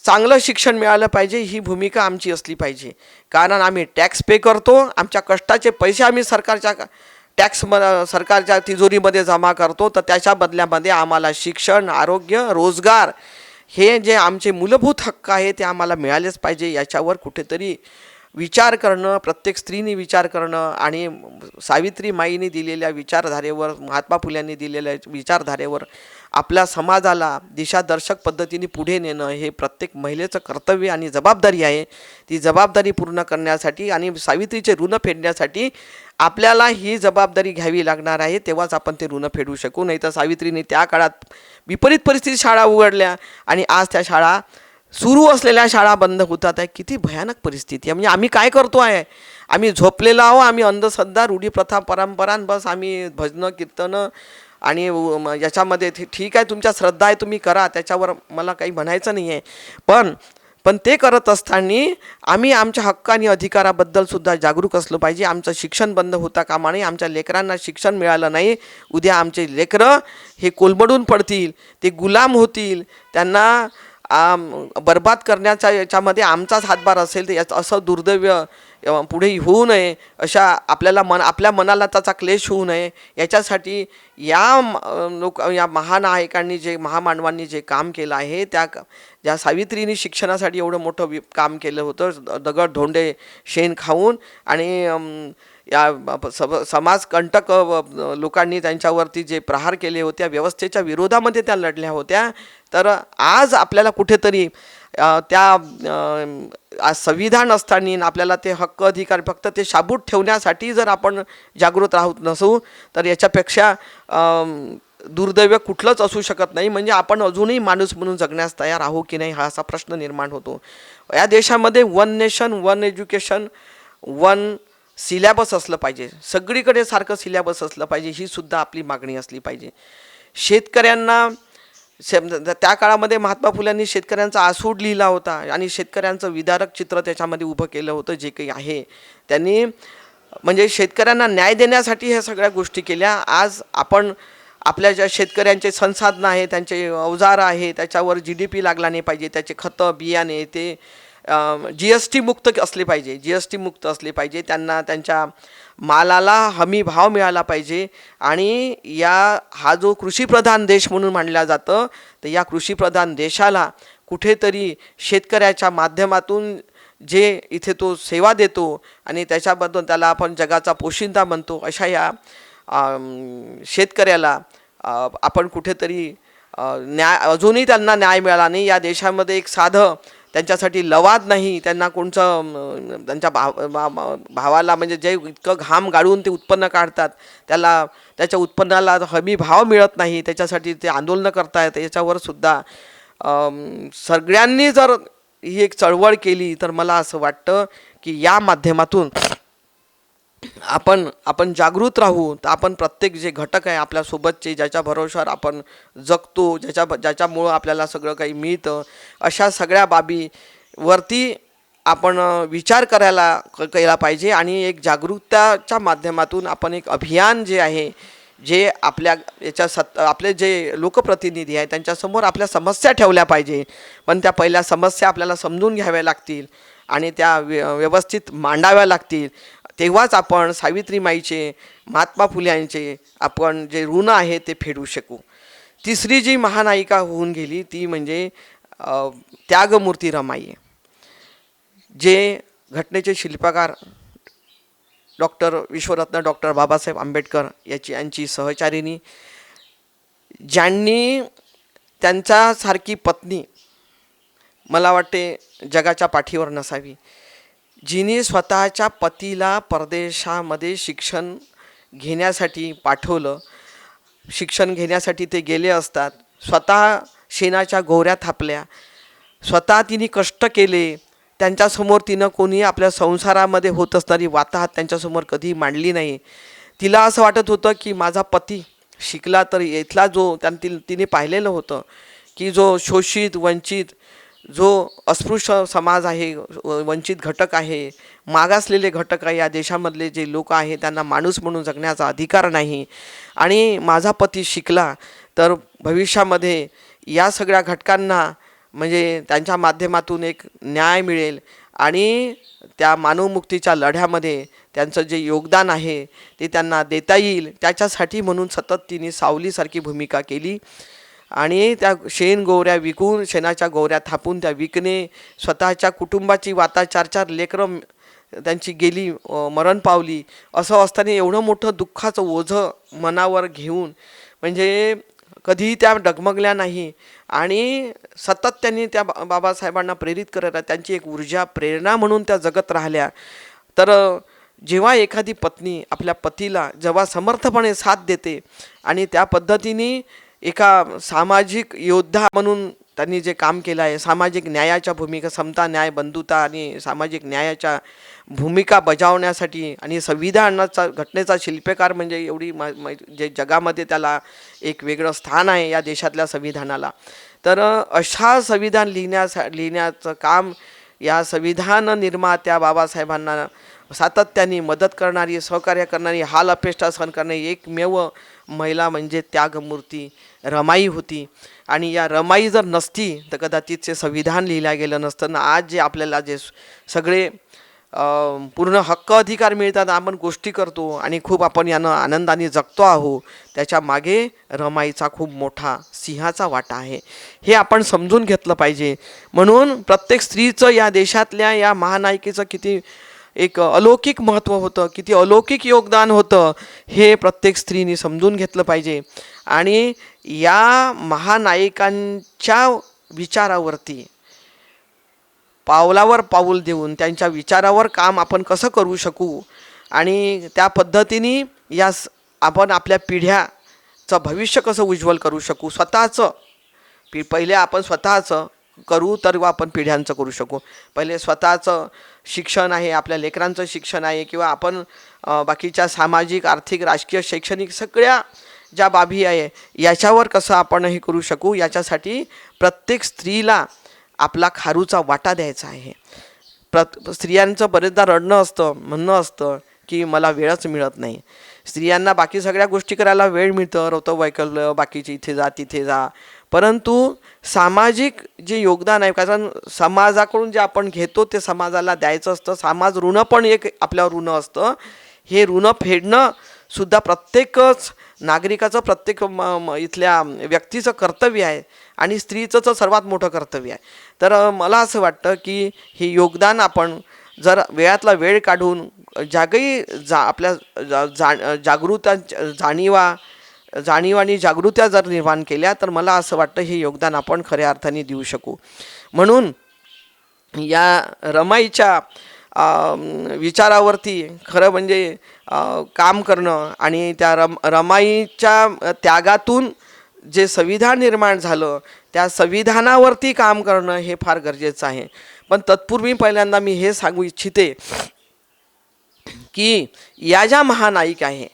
चांगलं शिक्षण मिळालं पाहिजे, ही भूमिका आमची असली पाहिजे. कारण आम्ही टॅक्स पे करतो, आमच्या कष्टाचे पैसे आम्ही सरकारच्या तिजोरीमध्ये जमा करतो, तर त्याच्या बदल्यामध्ये आम्हाला शिक्षण, आरोग्य, रोजगार हे जे आमचे मूलभूत हक्क आहे ते आम्हाला मिळालेच पाहिजे. याच्यावर कुठेतरी विचार करणं, प्रत्येक स्त्रीने विचार करणं आणि सावित्रीमाईंनी दिलेल्या विचारधारेवर, महात्मा फुल्यांनी दिलेल्या विचारधारेवर आपल्या समाजाला दिशादर्शक पद्धतीने पुढे नेणं हे प्रत्येक महिलेचं कर्तव्य आणि जबाबदारी आहे. ती जबाबदारी पूर्ण करण्यासाठी आणि सावित्रीचे ऋण फेडण्यासाठी आपल्याला ही जबाबदारी घ्यावी लागणार आहे. तेव्हाच आपण ते ऋण फेडू शकू. नाही तर सावित्रीने त्या काळात विपरीत परिस्थितीत शाळा उघडल्या आणि आज त्या शाळा, सुरू असलेल्या शाळा बंद होतात आहे. किती भयानक परिस्थिती आहे. म्हणजे आम्ही काय करतो आहे? आम्ही झोपलेलो आहो. आम्ही अंधश्रद्धा, रूढी, प्रथा, परंपरा, बस आम्ही भजनं, कीर्तनं आणि याच्यामध्ये ठीक आहे, तुमच्या श्रद्धा आहे, तुम्ही करा, त्याच्यावर मला काही म्हणायचं नाही आहे. पण ते करत असताना आम्ही आमच्या हक्क आणि अधिकाराबद्दल सुद्धा जागरूक असलो पाहिजे. आमचं शिक्षण बंद होता कामा नये. आमच्या लेकरांना शिक्षण मिळालं नाही, उद्या आमचे लेकरं हे कोलमडून पडतील, ते गुलाम होतील, त्यांना बर्बाद करण्याचा याच्यामध्ये आमचाच हातभार असेल. तर याचं असं दुर्दैव पुढे होऊ नये, अशा आपल्या मनाला त्याचा क्लेश होऊ नये, याच्यासाठी या महानायकांनी जे, महामानवांनी जे काम केलं आहे, ज्या सावित्रीने शिक्षणासाठी एवढं मोठं काम केलं होतं, दगड धोंडे शेण खाऊन, आणि या समाजकंटक लोकांनी त्यांच्यावरती जे प्रहार केले होते, व्यवस्थेच्या विरोधामध्ये त्या लढल्या होत्या. तर आज आपल्याला कुठेतरी त्या संविधान असताना आपल्याला ते हक्क अधिकार फक्त ते शाबूत ठेवण्यासाठी जर आपण जागृत राहत नसू, तर याच्यापेक्षा दुर्दैव कुठलंच असू शकत नाही. म्हणजे आपण अजूनही माणूस म्हणून जगण्यास तयार आहो की नाही, हा असा प्रश्न निर्माण होतो. या देशामध्ये 1 नेशन 1 एज्युकेशन 1 सिलॅबस असलं पाहिजे. सगळीकडे सारखं सिलॅबस असलं पाहिजे, ही सुद्धा आपली मागणी असली पाहिजे. शेतकऱ्यांना, त्या काळामध्ये महात्मा फुल्यांनी शेतकऱ्यांचा आसूड लिहिला होता आणि शेतकऱ्यांचं विदारक चित्र त्याच्यामध्ये उभं केलं होतं. जे काही आहे त्यांनी म्हणजे शेतकऱ्यांना न्याय देण्यासाठी ह्या सगळ्या गोष्टी केल्या. आज आपण आपल्या ज्या शेतकऱ्यांचे संसाधनं आहे, त्यांचे अवजार आहे, त्याच्यावर GDP लागला नाही पाहिजे, त्याचे खतं, बियाणे ते GST मुक्त असले पाहिजे, GST मुक्त असले पाहिजे. त्यांना त्यांच्या मालाला हमी भाव मिळाला पाहिजे. आणि हा जो कृषीप्रधान देश म्हणून मानला जातं, तर या कृषीप्रधान देशाला कुठेतरी शेतकऱ्याच्या माध्यमातून जे इथे तो सेवा देतो आणि त्याच्याबद्दल त्याला आपण जगाचा पोशिंदा म्हणतो, अशा या शेतकऱ्याला आपण कुठेतरी अजूनही त्यांना न्याय मिळाला नाही. या देशामध्ये एक साधं त्यांच्यासाठी लवाद नाही, त्यांना कोणचं त्यांच्या भावाला म्हणजे जे इतकं घाम गाळून ते उत्पन्न काढतात, त्याच्या उत्पन्नाला हमी भाव मिळत नाही, त्याच्यासाठी ते आंदोलनं करतायत. याच्यावर सुद्धा सगळ्यांनी जर ही एक चळवळ केली, तर मला असं वाटतं की या माध्यमातून आपण जागृत राहू. तर आपण प्रत्येक जे घटक आहे आपल्यासोबतचे, ज्याच्या भरोशावर आपण जगतो, ज्याच्यामुळं आपल्याला सगळं काही मिळतं, अशा सगळ्या बाबीवरती आपण विचार केला पाहिजे. आणि एक जागरूकताच्या माध्यमातून आपण एक अभियान जे आहे, जे आपले जे लोकप्रतिनिधी आहे त्यांच्यासमोर आपल्या समस्या ठेवल्या पाहिजे. पण त्या पहिल्या समस्या आपल्याला समजून घ्याव्या लागतील आणि त्या व्यवस्थित मांडाव्या लागतील. तेव्हाच आपण सावित्रीमाईचे, महात्मा फुल्यांचे आपण जे ऋण आहे ते फेडू शकू. तिसरी जी महानायिका होऊन गेली ती म्हणजे त्यागमूर्ती रमाई, जे घटनेचे शिल्पकार विश्वरत्न डॉक्टर बाबासाहेब आंबेडकर यांची सहचारिणी, ज्यांनी त्यांच्यासारखी पत्नी मला वाटते जगाच्या पाठीवर नसावी, जिने स्वतःच्या पतीला परदेशामध्ये शिक्षण घेण्यासाठी पाठवलं. शिक्षण घेण्यासाठी ते गेले असतात, स्वतः शेणाच्या गोवऱ्या थापल्या, स्वतः तिने कष्ट केले. त्यांच्यासमोर तिनं कोणी आपल्या संसारामध्ये होत असणारी वाताहत त्यांच्यासमोर कधी मांडली नाही. तिला असं वाटत होतं की माझा पती शिकला तर इथला जो तिने पाहिलेलं होतं की जो शोषित, वंचित, जो अस्पृश्य समाज आहे, वंचित घटक आहे, मागासलेले घटक आहे, या देशामधले जे लोक आहे त्यांना माणूस म्हणून जगण्याचा अधिकार नाही. आणि माझा पती शिकला तर भविष्यामध्ये या सगळ्या घटकांना म्हणजे त्यांच्या माध्यमातून एक न्याय मिळेल आणि त्या मानवमुक्तीच्या लढ्यामध्ये त्यांचं जे योगदान आहे ते त्यांना देता येईल. त्याच्यासाठी म्हणून सतत तिने सावलीसारखी भूमिका केली. आणि त्या गोवऱ्या विकून, शेणाच्या गोवऱ्या थापून त्या विकणे, स्वतःच्या कुटुंबाची वाता 4-4 लेकरं त्यांची गेली, मरण पावली, असं असताना एवढं मोठं दुःखाचं ओझं मनावर घेऊन म्हणजे कधीही त्या डगमगल्या नाही आणि सतत त्यांनी त्या बाबासाहेबांना प्रेरित करत त्यांची एक ऊर्जा प्रेरणा म्हणून त्या जगत राहिल्या. तर जेव्हा एखादी पत्नी आपल्या पतीला जेव्हा समर्थपणे साथ देते आणि त्या पद्धतीने एका सामाजिक योद्धा म्हणून त्यांनी जे काम केलं आहे, सामाजिक न्यायाच्या भूमिका, समता, न्याय, बंधुता आणि सामाजिक न्यायाच्या भूमिका बजावण्यासाठी आणि संविधानाचा घटनेचा शिल्पकार म्हणजे एवढी जे जगामध्ये त्याला एक वेगळं स्थान आहे या देशातल्या संविधानाला. तर अशा संविधान लिहिण्याचं काम या संविधान निर्मात्या बाबासाहेबांना सातत्याने मदत करणारी, सहकार्य करणारी, हाल अपेष्टा सहन करणारी एकमेव महिला म्हणजे त्यागमूर्ती रमाई होती. आणि या रमाई जर नसती तर कदाचित ते संविधान लिहिलं गेलं नसतं. आज जे आपल्याला जे सगळे पूर्ण हक्क अधिकार मिळतात, आपण गोष्टी करतो आणि खूप आपण यानं आनंदाने जगतो आहोत, त्याच्या मागे रमाईचा खूप मोठा सिंहाचा वाटा आहे. हे आपण समजून घेतलं पाहिजे. म्हणून प्रत्येक स्त्रीचं या देशातल्या या महानायिकेचं किती एक अलौकिक महत्त्व होतं, किती अलौकिक योगदान होतं, हे प्रत्येक स्त्रीने समजून घेतलं पाहिजे. आणि या महानायिकांच्या विचारावरती पावलावर पाऊल देऊन त्यांच्या विचारावर काम आपण कसं करू शकू आणि त्या पद्धतीने आपण आपल्या पिढ्याचं भविष्य कसं उज्ज्वल करू शकू, स्वतःचं पहिले आपण स्वतःचं करू तर आपण पिढ्यांचं करू शकू. पहिले स्वतःचं शिक्षण आहे, आपल्या लेकरांचं शिक्षण आहे किंवा आपण बाकीच्या सामाजिक, आर्थिक, राजकीय, शैक्षणिक सगळ्या ज्या बाबी आहे याच्यावर कसं आपण हे करू शकू, याच्यासाठी प्रत्येक स्त्रीला आपला खारूचा वाटा द्यायचा आहे. स्त्रियांचं बरेचदा रडणं असतं, म्हणणं असतं की मला वेळच मिळत नाही. स्त्रियांना बाकी सगळ्या गोष्टी करायला वेळ मिळतं, रौतवैकल्य, बाकीचे इथे जा तिथे जा, परंतु सामाजिक जे योगदान आहे, कारण समाजाकडून जे आपण घेतो ते समाजाला द्यायचं असतं. समाज ऋण पण एक आपल्यावर ऋण असतं. हे ऋण फेडणं सुद्धा प्रत्येकच नागरिकाचं, प्रत्येक इथल्या व्यक्तीचं कर्तव्य आहे आणि स्त्रीचं तर सर्वात मोठं कर्तव्य आहे. तर मला असं वाटतं की हे योगदान आपण जर वेळातला वेळ काढून जागही आपल्या जाणीव आणि जागृत्या जर निर्माण केल्या तर मला असं वाटतं हे योगदान आपण खऱ्या अर्थाने देऊ शकू. म्हणून या रमाईच्या विचारावरती खरं म्हणजे काम करणं आणि त्या रमाईच्या त्यागातून जे संविधान निर्माण झालं त्या संविधानावरती काम करणं हे फार गरजेचं आहे. पण तत्पूर्वी पहिल्यांदा मी हे सांगू इच्छिते की या ज्या महानायिका आहे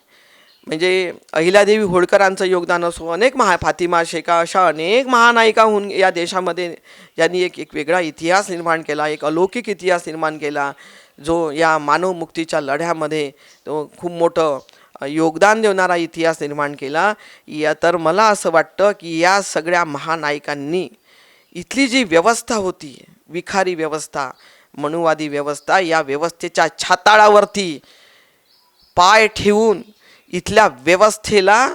म्हणजे अहिल्यादेवी होळकरांचं योगदान असो, अनेक फातिमा शेका, अशा अनेक महानायिका होऊन या देशामध्ये ज्यांनी एक वेगळा इतिहास निर्माण केला, एक अलौकिक इतिहास निर्माण केला, जो या मानवमुक्तीच्या लढ्यामध्ये तो खूप मोठं योगदान देणारा इतिहास निर्माण केला. तर मला असं वाटतं की या सगळ्या महानायिकांनी इथली जी व्यवस्था होती, विखारी व्यवस्था, मनुवादी व्यवस्था, या व्यवस्थेच्या छाताळावरती पाय ठेवून इथल्या व्यवस्थेला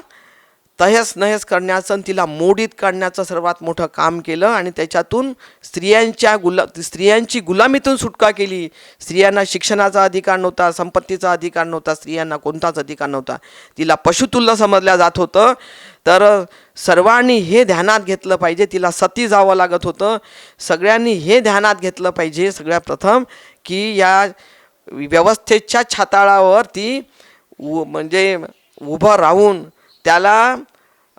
तहस नहस करण्याचं, तिला मोडीत काढण्याचं सर्वात मोठं काम केलं आणि त्याच्यातून स्त्रियांची गुलामीतून सुटका केली. स्त्रियांना शिक्षणाचा अधिकार नव्हता, संपत्तीचा अधिकार नव्हता, स्त्रियांना कोणताच अधिकार नव्हता, तिला पशुतुल्य समजल्या जात होतं. तर सर्वांनी हे ध्यानात घेतलं पाहिजे, तिला सती जावं लागत होतं. सगळ्यांनी हे ध्यानात घेतलं पाहिजे सगळ्यात प्रथम की या व्यवस्थेच्या छाताळावर ती म्हणजे उभं राहून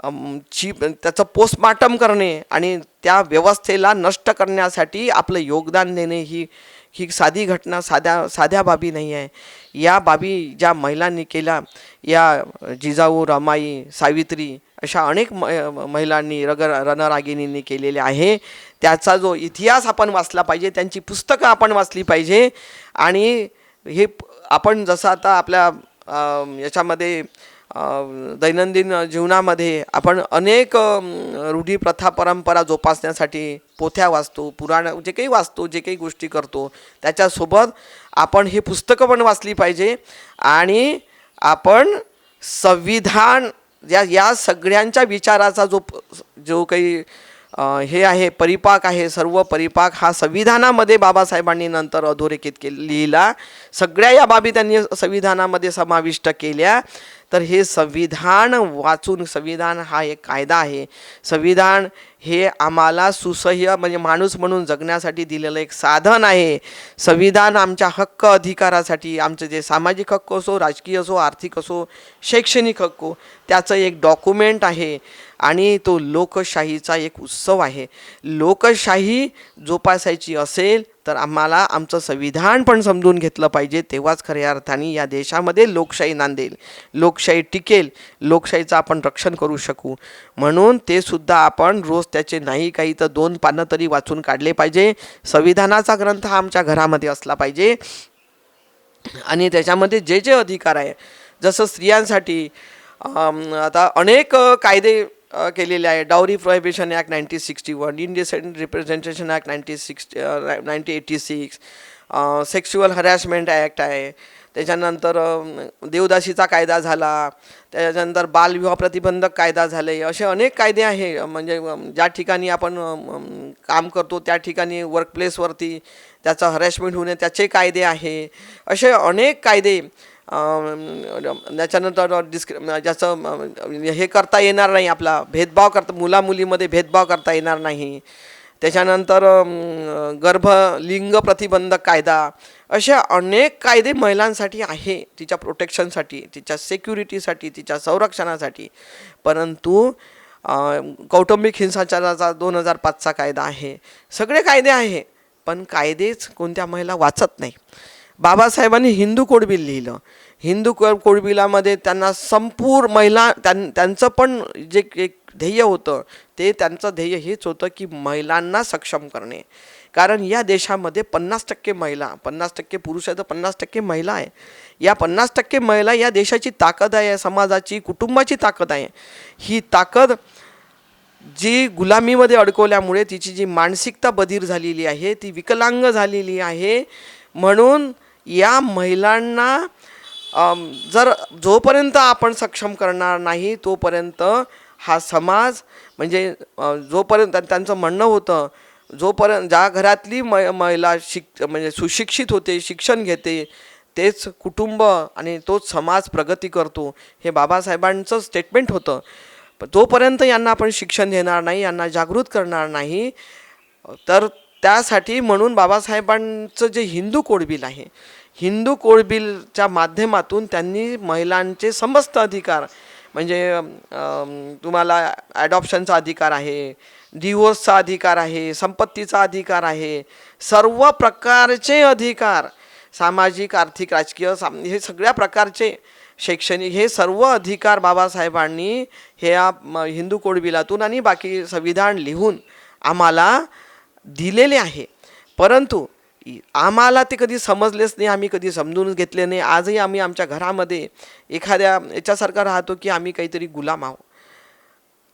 त्याचं पोस्टमार्टम करणे आणि त्या व्यवस्थेला नष्ट करण्यासाठी आपलं योगदान देणे ही साधी घटना, साध्या बाबी नाही आहे. या बाबी ज्या महिलांनी केल्या, या जिजाऊ, रमाई, सावित्री अशा अनेक महिलांनी रणरागिणींनी केलेले आहे. त्याचा जो इतिहास आपण वाचला पाहिजे, त्यांची पुस्तकं आपण वाचली पाहिजे. आणि हे आपण जसं आता आपल्या याच्यामध्ये दैनंदिन जीवनामध्ये आपण अनेक रूढी, प्रथा, परंपरा जोपासण्यासाठी पोथ्या वाचतो, पुराण जे काही वाचतो, जे काही गोष्टी करतो, त्याच्यासोबत आपण हे पुस्तकं पण वाचली पाहिजे. आणि आपण संविधान या सगळ्यांच्या विचाराचा जो काही हे आहे परिपाक आहे. सर्व परिपाक हा संविधानामध्ये बाबासाहेबांनी नंतर अधोरेखित लिहिला. सगळ्या या बाबी त्यांनी संविधानामध्ये समाविष्ट केल्या. तर हे संविधान वाचून, संविधान हा एक कायदा आहे. संविधान हे आम्हाला सुसह्य म्हणजे माणूस म्हणून जगण्यासाठी दिलेलं एक साधन आहे. संविधान आमच्या हक्क अधिकारासाठी, आमचे जे सामाजिक हक्क असो, राजकीय असो, आर्थिक असो, शैक्षणिक हक्क, त्याचं एक डॉक्युमेंट आहे. आणि तो लोकशाहीचा एक उत्सव आहे. लोकशाही जोपासायची असेल तर आम्हाला आमचं संविधान पण समजून घेतलं पाहिजे. तेव्हाच खऱ्या अर्थाने या देशामध्ये लोकशाही नांदेल, लोकशाही टिकेल, लोकशाहीचं आपण रक्षण करू शकू. म्हणून ते सुद्धा आपण रोज त्याचे नाही काही तर 2 पानं तरी वाचून काढले पाहिजे. संविधानाचा ग्रंथ हा आमच्या घरामध्ये असला पाहिजे. आणि त्याच्यामध्ये जे जे अधिकार आहे, जसं स्त्रियांसाठी आता अनेक कायदे केलेले आहे. Dowry prohibition act 1961, indecent representation act 1986, sexual harassment act आहे. त्याच्यानंतर देवदासीचा कायदा झाला. त्याच्यानंतर बालविवाह प्रतिबंधक कायदा झाले. असे अनेक कायदे आहे. म्हणजे ज्या ठिकाणी आपण काम करतो त्या ठिकाणी वर्कप्लेसवरती त्याचा हरॅसमेंट होणे त्याचे कायदे आहे. असे अनेक कायदे. त्याच्यानंतर ज्याचं हे करता येणार नाही, आपला भेदभाव मुलामुलीमध्ये भेदभाव करता येणार नाही. त्याच्यानंतर लिंग प्रतिबंधक कायदा. अशा अनेक कायदे महिलांसाठी आहे, तिच्या प्रोटेक्शनसाठी, तिच्या सिक्युरिटीसाठी, तिच्या संरक्षणासाठी. परंतु कौटुंबिक हिंसाचाराचा 2005चा कायदा आहे. सगळे कायदे आहे, पण कायदेच कोणत्या महिला वाचत नाही. बाबासाहेबांनी हिंदू कोड बिल लिहिलं. हिंदू कोड बिलामध्ये त्यांना संपूर्ण महिला त्यांचं पण जे एक ध्येय होतं, ते त्यांचं ध्येय हेच होतं की महिलांना सक्षम करणे. कारण या देशामध्ये 50% महिला, 50% पुरुष आहे तर 50% महिला आहे. या 50% महिला या देशाची ताकद आहे, समाजाची, कुटुंबाची ताकद आहे. ही ताकद जी गुलामीमध्ये अडकवल्यामुळे तिची जी मानसिकता बधीर झालेली आहे, ती विकलांग झालेली आहे. म्हणून या महिलांना जर जोपर्यंत आपण सक्षम करणार नाही तोपर्यंत हा समाज म्हणजे जोपर्यंत त्यांचं म्हणणं होतं, जोपर्यंत ज्या घरातली महिला म्हणजे सुशिक्षित होते, शिक्षण घेते, तेच कुटुंब आणि तोच समाज प्रगती करतो, हे बाबासाहेबांचं स्टेटमेंट होतं. जोपर्यंत यांना आपण शिक्षण देणार नाही, यांना जागृत करणार नाही, तर त्यासाठी म्हणून बाबासाहेबांचं जे हिंदू कोड बिल आहे, हिंदू कोड बिलच्या माध्यमातून त्यांनी महिलांचे समस्त अधिकार म्हणजे तुम्हाला ॲडॉप्शनचा अधिकार आहे, डिवोर्सचा अधिकार आहे, संपत्तीचा अधिकार आहे, सर्व प्रकारचे अधिकार, सामाजिक, आर्थिक, राजकीय, हे सगळ्या प्रकारचे, शैक्षणिक, हे सर्व अधिकार बाबासाहेबांनी हे हिंदू कोड बिलातून आणि बाकी संविधान लिहून आम्हाला दिलेले आहे. परंतु आम्हाला ते कधी समजलेच नाही, आम्ही कधी समजून घेतले नाही. आजही आम्ही आमच्या घरामध्ये एखाद्या याच्यासारखं राहतो की आम्ही काहीतरी गुलाम आहोत,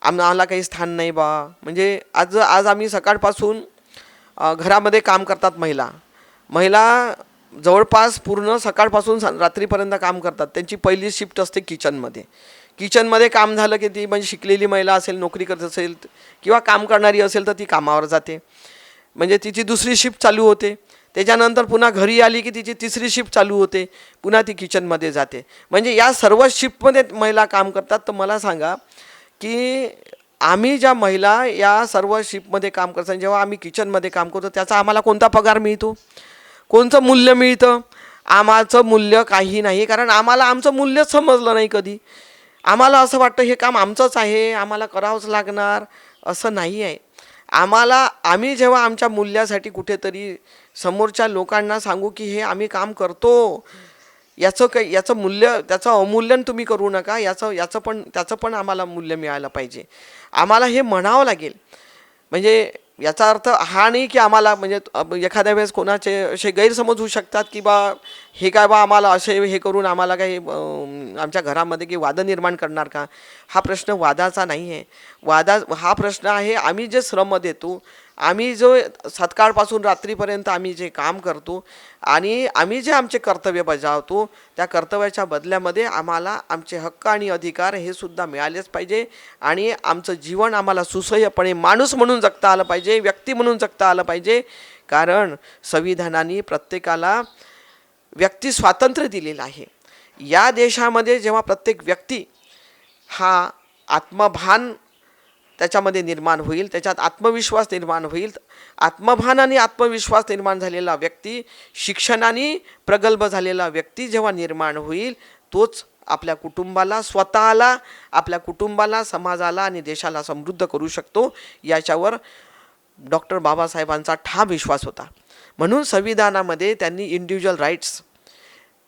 आम्हाला काही स्थान नाही बा. म्हणजे आज आम्ही सकाळपासून घरामध्ये काम करतात महिला जवळपास पूर्ण सकाळपासून रात्रीपर्यंत काम करतात. त्यांची पहिली शिफ्ट असते किचनमध्ये काम झालं की ती म्हणजे शिकलेली महिला असेल, नोकरी करत असेल किंवा काम करणारी असेल तर ती कामावर जाते, म्हणजे तिची दुसरी शिफ्ट चालू होते. त्याच्यानंतर पुन्हा घरी आली की तिची तिसरी शिफ्ट चालू होते, पुन्हा ती किचनमध्ये जाते. म्हणजे या सर्व शिफ्टमध्ये महिला काम करतात. तर मला सांगा की आम्ही ज्या महिला या सर्व शिफ्टमध्ये काम करतात, जेव्हा आम्ही किचनमध्ये काम करतो त्याचा आम्हाला कोणता पगार मिळतो, कोणतं मूल्य मिळतं? आम्हाचं मूल्य काही नाही, कारण आम्हाला आमचं मूल्यच समजलं नाही कधी. आम्हाला असं वाटतं हे काम आमचंच आहे, आम्हाला करावंच लागणार, असं नाही आहे. आम्ही जेव्हा आमच्या मूल्यासाठी कुठेतरी समोरच्या लोकांना सांगू की हे आम्ही काम करतो, याचं मूल्य, त्याचं अवमूल्यन तुम्ही करू नका, त्याचं पण आम्हाला मूल्य मिळालं पाहिजे. आम्हाला हे म्हणावं लागेल. म्हणजे याचा अर्थ हा नाही की आम्हाला म्हणजे एखाद्या वेळेस कोणाचे असे गैरसमज होऊ शकतात की बा हे काय बा आम्हाला असे हे करून आम्हाला काही आमच्या घरामध्ये की वाद निर्माण करणार का. हा प्रश्न वादाचा नाही आहे. हा प्रश्न आहे आम्ही जे श्रम देतो, आम्ही जो सकाळपासून रात्रीपर्यंत आम्ही जे काम करतो आणि आम्ही जे आमचे कर्तव्य बजावतो त्या कर्तव्याच्या बदल्यामध्ये आम्हाला आमचे हक्क आणि अधिकार हे सुद्धा मिळालेच पाहिजे आणि आमचं जीवन आम्हाला सुसह्यपणे माणूस म्हणून जगता आलं पाहिजे, व्यक्ती म्हणून जगता आलं पाहिजे. कारण संविधानाने प्रत्येकाला व्यक्ती स्वातंत्र्य दिलेलं आहे. या देशामध्ये जेव्हा प्रत्येक व्यक्ती हा आत्मभान त्याच्यामध्ये निर्माण होईल, त्याच्यात आत्मविश्वास निर्माण होईल, आत्मभान आणि आत्मविश्वास निर्माण झालेला व्यक्ती, शिक्षणाने प्रगल्भ झालेला व्यक्ती जेव्हा निर्माण होईल, तोच आपल्या कुटुंबाला, स्वतःला, आपल्या कुटुंबाला, समाजाला आणि देशाला समृद्ध करू शकतो. याच्यावर डॉक्टर बाबासाहेबांचा ठाम विश्वास होता. म्हणून संविधानामध्ये त्यांनी इंडिव्हिज्युअल राईट्स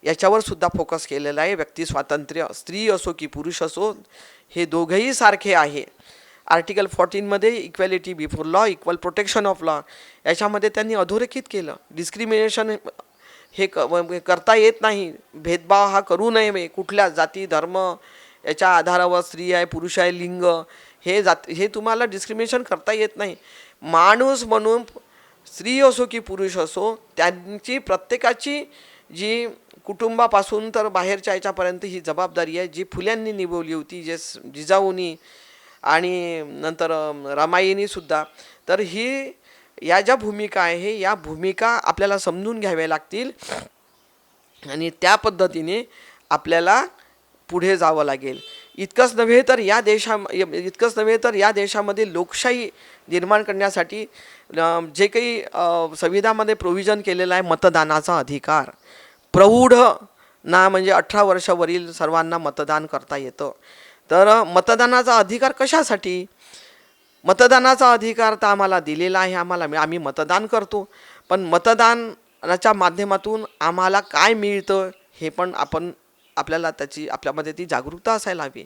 याच्यावर सुद्धा फोकस केलेला आहे. व्यक्ती स्वातंत्र्य, स्त्री असो की पुरुष असो, हे दोघंही सारखे आहे. आर्टिकल 14मध्ये equality before law, equal protection of law, याच्यामध्ये त्यांनी अधोरेखित केलं. डिस्क्रिमिनेशन हे करता येत नाही, भेदभाव हा करू नये. कुठल्या जाती, धर्म याच्या आधारावर स्त्री आहे, पुरुष आहे, लिंग हे तुम्हाला डिस्क्रिमिनेशन करता येत नाही. माणूस म्हणून स्त्री असो की पुरुष असो, त्यांची प्रत्येकाची जी कुटुंबापासून तर बाहेरच्या याच्यापर्यंत ही जबाबदारी आहे, जी फुल्यांनी निभवली होती, जे जिजाऊनी आणि नंतर रमाईनीसुद्धा. तर ही या ज्या भूमिका आहे, या भूमिका आपल्याला समजून घ्याव्या लागतील आणि त्या पद्धतीने आपल्याला पुढे जावं लागेल. इतकंच नव्हे तर या देशामध्ये लोकशाही निर्माण करण्यासाठी जे काही संविधानामध्ये प्रोव्हिजन केलेलं आहे, मतदानाचा अधिकार, प्रौढ ना म्हणजे 18 वर्षावरील सर्वांना मतदान करता येतं. तर मतदानाचा अधिकार कशासाठी? मतदानाचा अधिकार तर आम्हाला दिलेला आहे, आम्ही मतदान करतो, पण मतदानाच्या माध्यमातून आम्हाला काय मिळतं हे पण आपल्यामध्ये ती जागरूकता असायला हवी.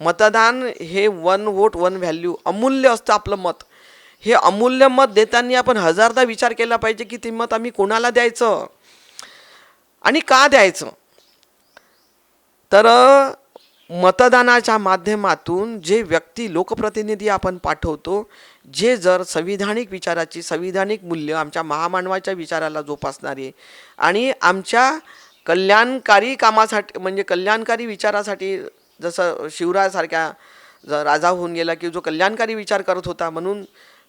मतदान हे 1 वोट 1 व्हॅल्यू, अमूल्य असतं आपलं मत. हे अमूल्य मत देताना आपण हजारदा विचार केला पाहिजे की ते मत आम्ही कोणाला द्यायचं आणि का द्यायचं. तर मतदानाच्या माध्यमातून जे व्यक्ती, लोकप्रतिनिधी आपण पाठवतो, जे जर संविधानिक विचाराची, संविधानिक मूल्य, आमच्या महामानवाच्या विचाराला जोपासणारे आणि आमच्या कल्याणकारी कामासाठी म्हणजे कल्याणकारी विचारासाठी, जसं शिवरायासारख्या राजा होऊन गेला की जो कल्याणकारी विचार करत होता, म्हणून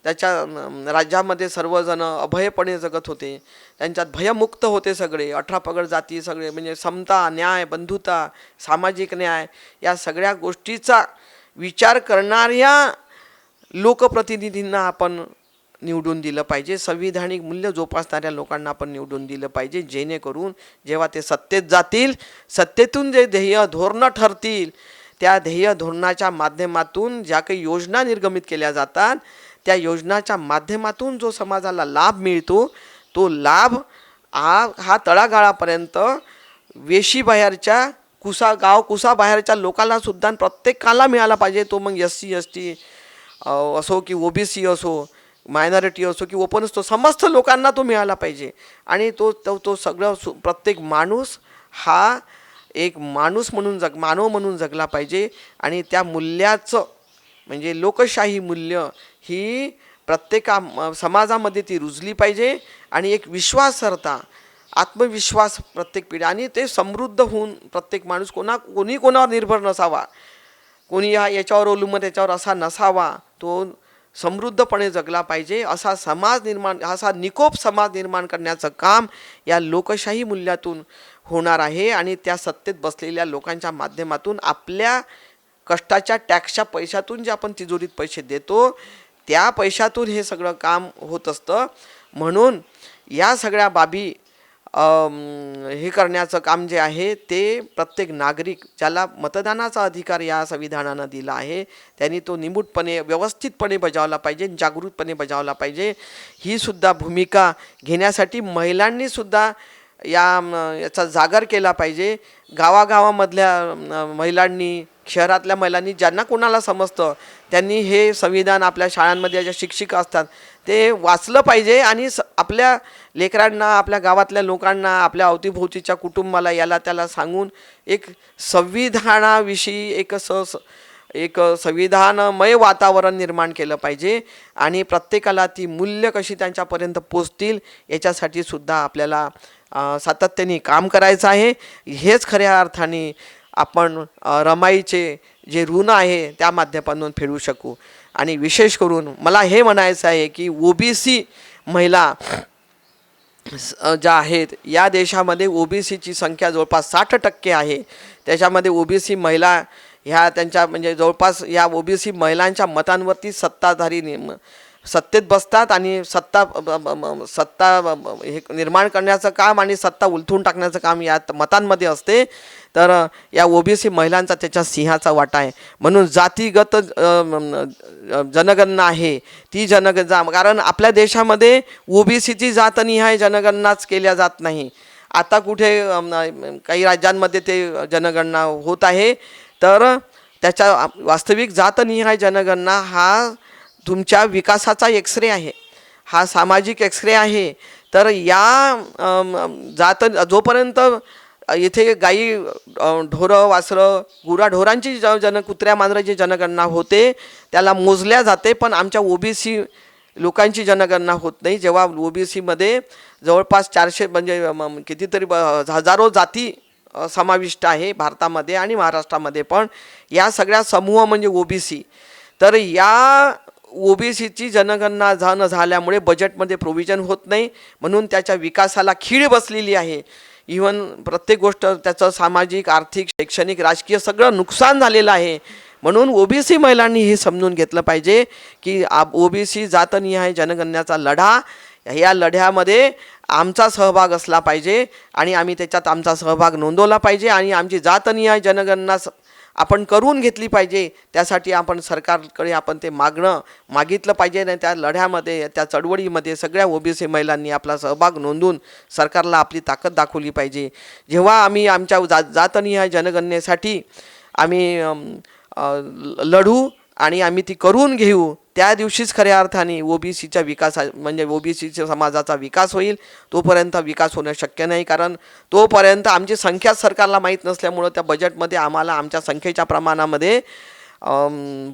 त्याच्या राज्यामध्ये सर्वजण अभयपणे जगत होते, त्यांच्यात भयमुक्त होते सगळे, 18 पगड जाती सगळे, म्हणजे समता, न्याय, बंधुता, सामाजिक न्याय या सगळ्या गोष्टीचा विचार करणाऱ्या लोकप्रतिनिधींना आपण निवडून दिलं पाहिजे. संविधानिक मूल्य जोपासणाऱ्या लोकांना आपण निवडून दिलं पाहिजे, जेणेकरून जेव्हा ते सत्तेत जातील, सत्तेतून जे ध्येय धोरणं ठरतील, त्या ध्येय धोरणाच्या माध्यमातून ज्या काही योजना निर्गमित केल्या जातात, त्या योजनाच्या माध्यमातून जो समाजाला लाभ मिळतो, तो लाभ हा तळागाळापर्यंत वेशीबाहेरच्या कुसाबाहेरच्या लोकांना सुद्धा प्रत्येकाला मिळाला पाहिजे. तो मग SC ST असो की OBC असो, मायनॉरिटी असो की ओपन असतो, समस्त लोकांना तो मिळाला पाहिजे. आणि तो सगळं प्रत्येक माणूस हा एक माणूस म्हणून मानव म्हणून जगला पाहिजे. आणि त्या मूल्याचं म्हणजे लोकशाही मूल्य ही प्रत्येक समाजामध्ये ती रुजली पाहिजे आणि एक विश्वासार्हता, आत्मविश्वास प्रत्येक पिढी, आणि ते समृद्ध होऊन प्रत्येक माणूस कोणावर निर्भर नसावा, कोणी याच्यावर अवलंबून त्याच्यावर असा नसावा, तो समृद्धपणे जगला पाहिजे. असा निकोप समाज निर्माण करण्याचं काम या लोकशाही मूल्यातून होणार आहे. आणि त्या सत्तेत बसलेल्या लोकांच्या माध्यमातून आपल्या कष्टाच्या टॅक्सच्या पैशातून जे आपण तिजोरीत पैसे देतो, त्या पैशातून हे सगळं काम होत असतं. म्हणून या सगळ्या बाबी हे करण्याचं काम जे आहे ते प्रत्येक नागरिक, ज्याला मतदानाचा अधिकार या संविधानानं दिला आहे, त्यांनी तो निमूटपणे, व्यवस्थितपणे बजावला पाहिजे, जागृतपणे बजावला पाहिजे. ही सुद्धा भूमिका घेण्यासाठी महिलांनीसुद्धा याचा जागर केला पाहिजे. गावागावामधल्या महिलांनी, शहरातल्या महिलांनी, ज्यांना कोणाला समजतं त्यांनी हे संविधान आपल्या शाळांमध्ये ज्या शिक्षिका असतात ते वाचलं पाहिजे आणि आपल्या लेकरांना, आपल्या गावातल्या लोकांना, आपल्या अवतीभोवतीच्या कुटुंबाला याला त्याला सांगून एक संविधानाविषयी एक संविधानमय वातावरण निर्माण केलं पाहिजे आणि प्रत्येकाला ती मूल्य कशी त्यांच्यापर्यंत पोचतील याच्यासाठी सुद्धा आपल्याला सातत्याने काम करायचं आहे. हेच खऱ्या अर्थाने आपण रमाईचे जे ऋण आहे त्या माध्यमातून फेडू शकू. आणि विशेष करून मला हे म्हणायचं आहे की OBC महिला ज्या आहेत या देशामध्ये OBCची संख्या जवळपास 60% आहे. त्याच्यामध्ये OBC महिला ह्या त्यांच्या म्हणजे जवळपास या OBC महिलांच्या मतांवरती सत्ताधारी सत्तेत बसतात आणि सत्ता हे निर्माण करण्याचं काम आणि सत्ता उलथून टाकण्याचं काम या मतांमध्ये असते. तर या OBC महिलांचा त्याच्या सिंहाचा वाटा आहे. म्हणून जातीगत जनगणना आहे ती जनगणना, कारण आपल्या देशामध्ये OBCची जातनिहाय जनगणनाच केल्या जात नाही. आता कुठे काही राज्यांमध्ये ते जनगणना होत आहे. तर त्याच्या वास्तविक जातनिहाय जनगणना हा तुमच्या विकासाचा एक्सरे आहे, हा सामाजिक एक्सरे आहे. तर या जोपर्यंत इथे गाई ढोरं वासरं गुराढोरांची कुत्र्या मांजराची जनगणना होते त्याला मोजल्या जाते, पण आमच्या OBC लोकांची जनगणना होत नाही. जेव्हा OBCमध्ये जवळपास 400 म्हणजे कितीतरी हजारो जाती समाविष्ट आहे भारतामध्ये आणि महाराष्ट्रामध्ये, पण या सगळ्या समूह म्हणजे OBC. तर या OBCची जनगणना न झाल्यामुळे बजेटमध्ये प्रोव्हिजन होत नाही, म्हणून त्याच्या विकासाला खीळ बसलेली आहे. इव्हन प्रत्येक गोष्ट त्याचं सामाजिक आर्थिक शैक्षणिक राजकीय सगळं नुकसान झालेलं आहे. म्हणून OBC महिलांनी हे समजून घेतलं पाहिजे की OBC जातनिहाय जनगणनेचा लढा, या लढ्यामध्ये आमचा सहभाग असला पाहिजे आणि आम्ही त्याच्यात आमचा सहभाग नोंदवला पाहिजे आणि आमची जातनिहाय जनगणना आपण करून घेतली पाहिजे. त्यासाठी आपण सरकारकडे आपण ते मागितलं पाहिजे आणि त्या लढ्यामध्ये त्या चळवळीमध्ये सगळ्या OBC महिलांनी आपला सहभाग नोंदवून सरकारला आपली ताकद दाखवली पाहिजे. जेव्हा आम्ही आमच्या जातनिहाय जनगणनेसाठी आम्ही लढू आणि आम्ही ती करून घेऊ, त्या दिवशीच खऱ्या अर्थाने OBCच्या म्हणजे OBCच्या समाजाचा विकास होईल. तोपर्यंत विकास होणं शक्य नाही, कारण तोपर्यंत आमची संख्या सरकारला माहीत नसल्यामुळं त्या बजेटमध्ये आम्हाला आमच्या संख्येच्या प्रमाणामध्ये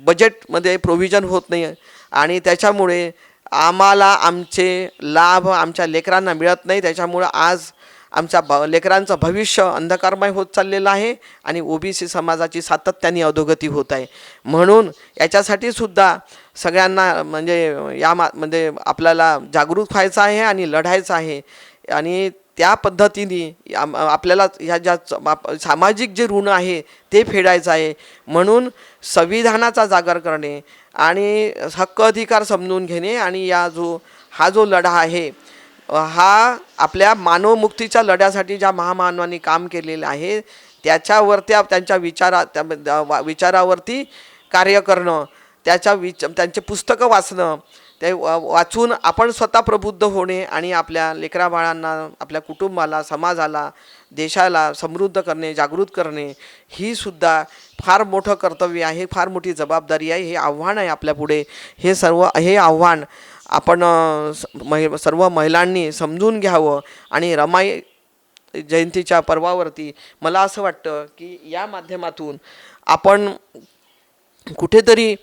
बजेटमध्ये प्रोव्हिजन होत नाही आणि त्याच्यामुळे आम्हाला आमचे लाभ आमच्या लेकरांना मिळत नाही. त्याच्यामुळं आज आमच्या लेकरांचं भविष्य अंधकारमय होत चाललेलं आहे आणि OBC समाजाची सातत्याने अधोगती होत आहे. म्हणून याच्यासाठी सुद्धा सगळ्यांना म्हणजे म्हणजे आपल्याला जागरूक व्हायचं आहे आणि लढायचं आहे आणि त्या पद्धतीने आपल्याला ह्या ज्या सामाजिक जे ऋण आहे ते फेडायचं आहे. म्हणून संविधानाचा जागर करणे आणि हक्क अधिकार समजून घेणे आणि हा जो लढा आहे हा आपल्या मानवमुक्तीच्या लढ्यासाठी ज्या महामानवांनी काम केलेलं आहे त्याच्यावरती त्यांच्या विचारावरती कार्य करणं, त्यांचे पुस्तकं वाचणं, ते वाचून आपण स्वतः प्रबुद्ध होणे आणि आपल्या लेकराबाळांना आपल्या कुटुंबाला समाजाला देशाला समृद्ध करणे जागृत करणे ही सुद्धा फार मोठं कर्तव्य आहे, फार मोठी जबाबदारी आहे. हे आव्हान आहे आपल्यापुढे. हे आव्हान आपण सर्व महिलांनी समजून घ्यावं आणि रमाई जयंतीच्या पर्वावरती मला असं वाटतं की या माध्यमातून आपण कुठेतरी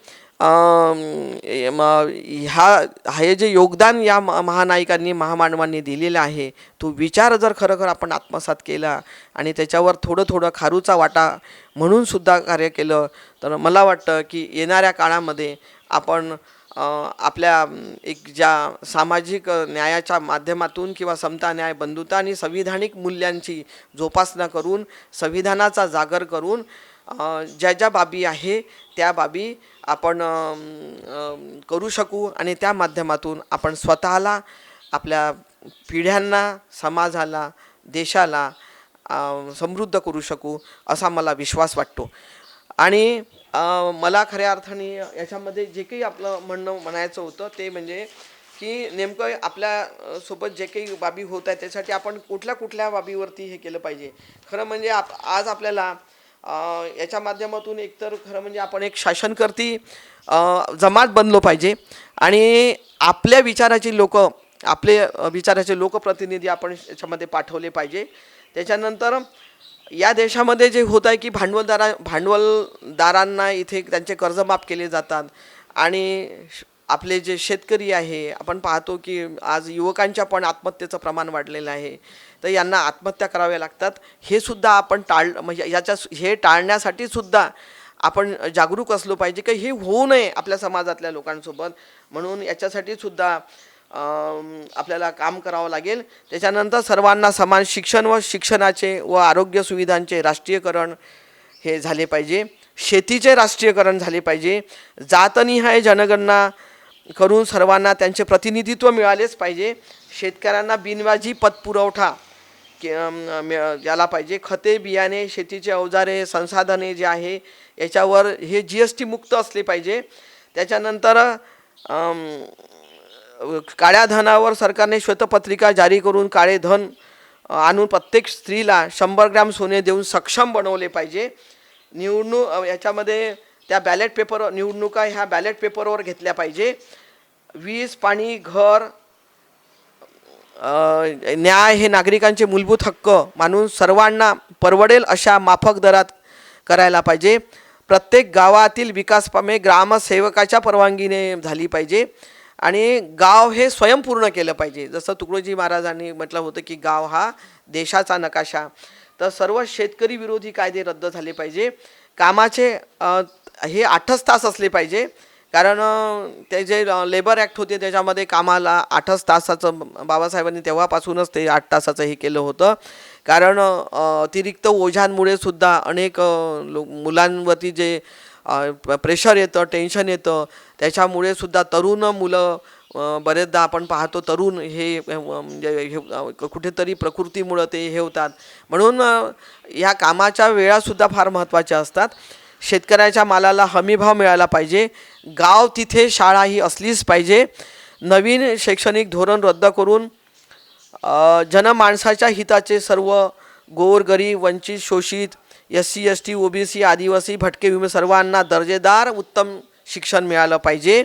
हे जे योगदान या महानायकांनी महामानवांनी दिलेलं आहे तो विचार जर खरोखर आपण आत्मसात केला आणि त्याच्यावर थोडं खारूचा वाटा म्हणून सुद्धा कार्य केलं तर मला वाटतं की येणाऱ्या काळामध्ये आपण आपल्या एक ज्या सामाजिक न्यायाच्या माध्यमातून किंवा समता न्याय बंधुता आणि संविधानिक मूल्यांची जोपासना करून संविधानाचा जागर करून ज्या बाबी आहे त्या बाबी आपण करू शकू आणि त्या माध्यमातून आपण स्वतःला आपल्या पिढ्यांना समाजाला देशाला समृद्ध करू शकू असा मला विश्वास वाटतो. आणि मला खऱ्या अर्थाने याच्यामध्ये जे काही आपलं म्हणायचं होतं ते म्हणजे की नेमकं आपल्यासोबत जे काही बाबी होत आहे त्यासाठी आपण कुठल्या बाबीवरती हे केलं पाहिजे. खरं म्हणजे आज आपल्याला याच्या माध्यमातून एकतर खरं म्हणजे आपण एक शासनकर्ती जमात बनलो पाहिजे आणि आपल्या विचाराचे लोकप्रतिनिधी आपण याच्यामध्ये पाठवले पाहिजे. त्याच्यानंतर या देशामध्ये जे होत आहे की भांडवलदारांना इथे त्यांचे कर्ज माफ केले जातात आणि आपले जे शेतकरी आहे, आपण पाहतो की आज युवकांच्या पण आत्महत्येचं प्रमाण वाढलेलं आहे, तर यांना आत्महत्या कराव्या लागतात. हे सुद्धा आपण म्हणजे हे टाळण्यासाठी सुद्धा आपण जागरूक असलो पाहिजे की हे होऊ नये आपल्या समाजातल्या लोकांसोबत. म्हणून याच्यासाठी सुद्धा आपल्याला काम करावं लागेल. त्याच्यानंतर सर्वांना समान शिक्षण व शिक्षणाचे व आरोग्य सुविधांचे राष्ट्रीयकरण हे झाले पाहिजे. शेतीचे राष्ट्रीयकरण झाले पाहिजे. जातनिहाय जनगणना करून सर्वांना त्यांचे प्रतिनिधित्व मिळालेच पाहिजे. शेतकऱ्यांना बिनव्याजी पतपुरवठा याला पाहिजे. खते, बियाणे, शेतीचे अवजारे, संसाधने जे आहे याच्यावर हे GST मुक्त असले पाहिजे. त्याच्यानंतर काळ्या धनावर सरकारने श्वेतपत्रिका जारी करून काळे धन आणून प्रत्येक स्त्रीला 100 ग्रॅम सोने देऊन सक्षम बनवले पाहिजे. याच्यामध्ये त्या निवडणुका ह्या बॅलेट पेपरवर घेतल्या पाहिजे. वीज, पाणी, घर, न्याय हे नागरिकांचे मूलभूत हक्क मानून सर्वांना परवडेल अशा माफक दरात करायला पाहिजे. प्रत्येक गावातील विकास कामे ग्रामसेवकाच्या परवानगीने झाली पाहिजे आणि गाव हे स्वयंपूर्ण केलं पाहिजे. जसं तुकडोजी महाराजांनी म्हटलं होतं की गाव हा देशाचा नकाशा. तर सर्व शेतकरी विरोधी कायदे रद्द झाले पाहिजे. कामाचे हे 8च तास असले पाहिजे, कारण ते जे लेबर ॲक्ट होते त्याच्यामध्ये कामाला 8च तासाचं बाबासाहेबांनी तेव्हापासूनच ते 8 तासाचं हे केलं होतं. कारण अतिरिक्त ओझ्यांमुळे सुद्धा अनेक मुलांवरती जे प्रेशर येतं, टेन्शन येतं, त्याच्यामुळे सुद्धा तरुण मुलं बरेचदा आपण पाहतो तरुण हे कुठेतरी प्रकृतीमुळं ते हे होतात. म्हणून ह्या कामाच्या वेळासुद्धा फार महत्त्वाच्या असतात. शेतकऱ्याच्या मालाला हमीभाव मिळाला पाहिजे. गाव तिथे शाळा ही असलीच पाहिजे. नवीन शैक्षणिक धोरण रद्द करून जनमानसाच्या हिताचे सर्व गोरगरीब, वंचित, शोषित, SC, ST, OBC, आदिवासी, भटके विमुक्त सर्वांना दर्जेदार उत्तम शिक्षण मिळालं पाहिजे.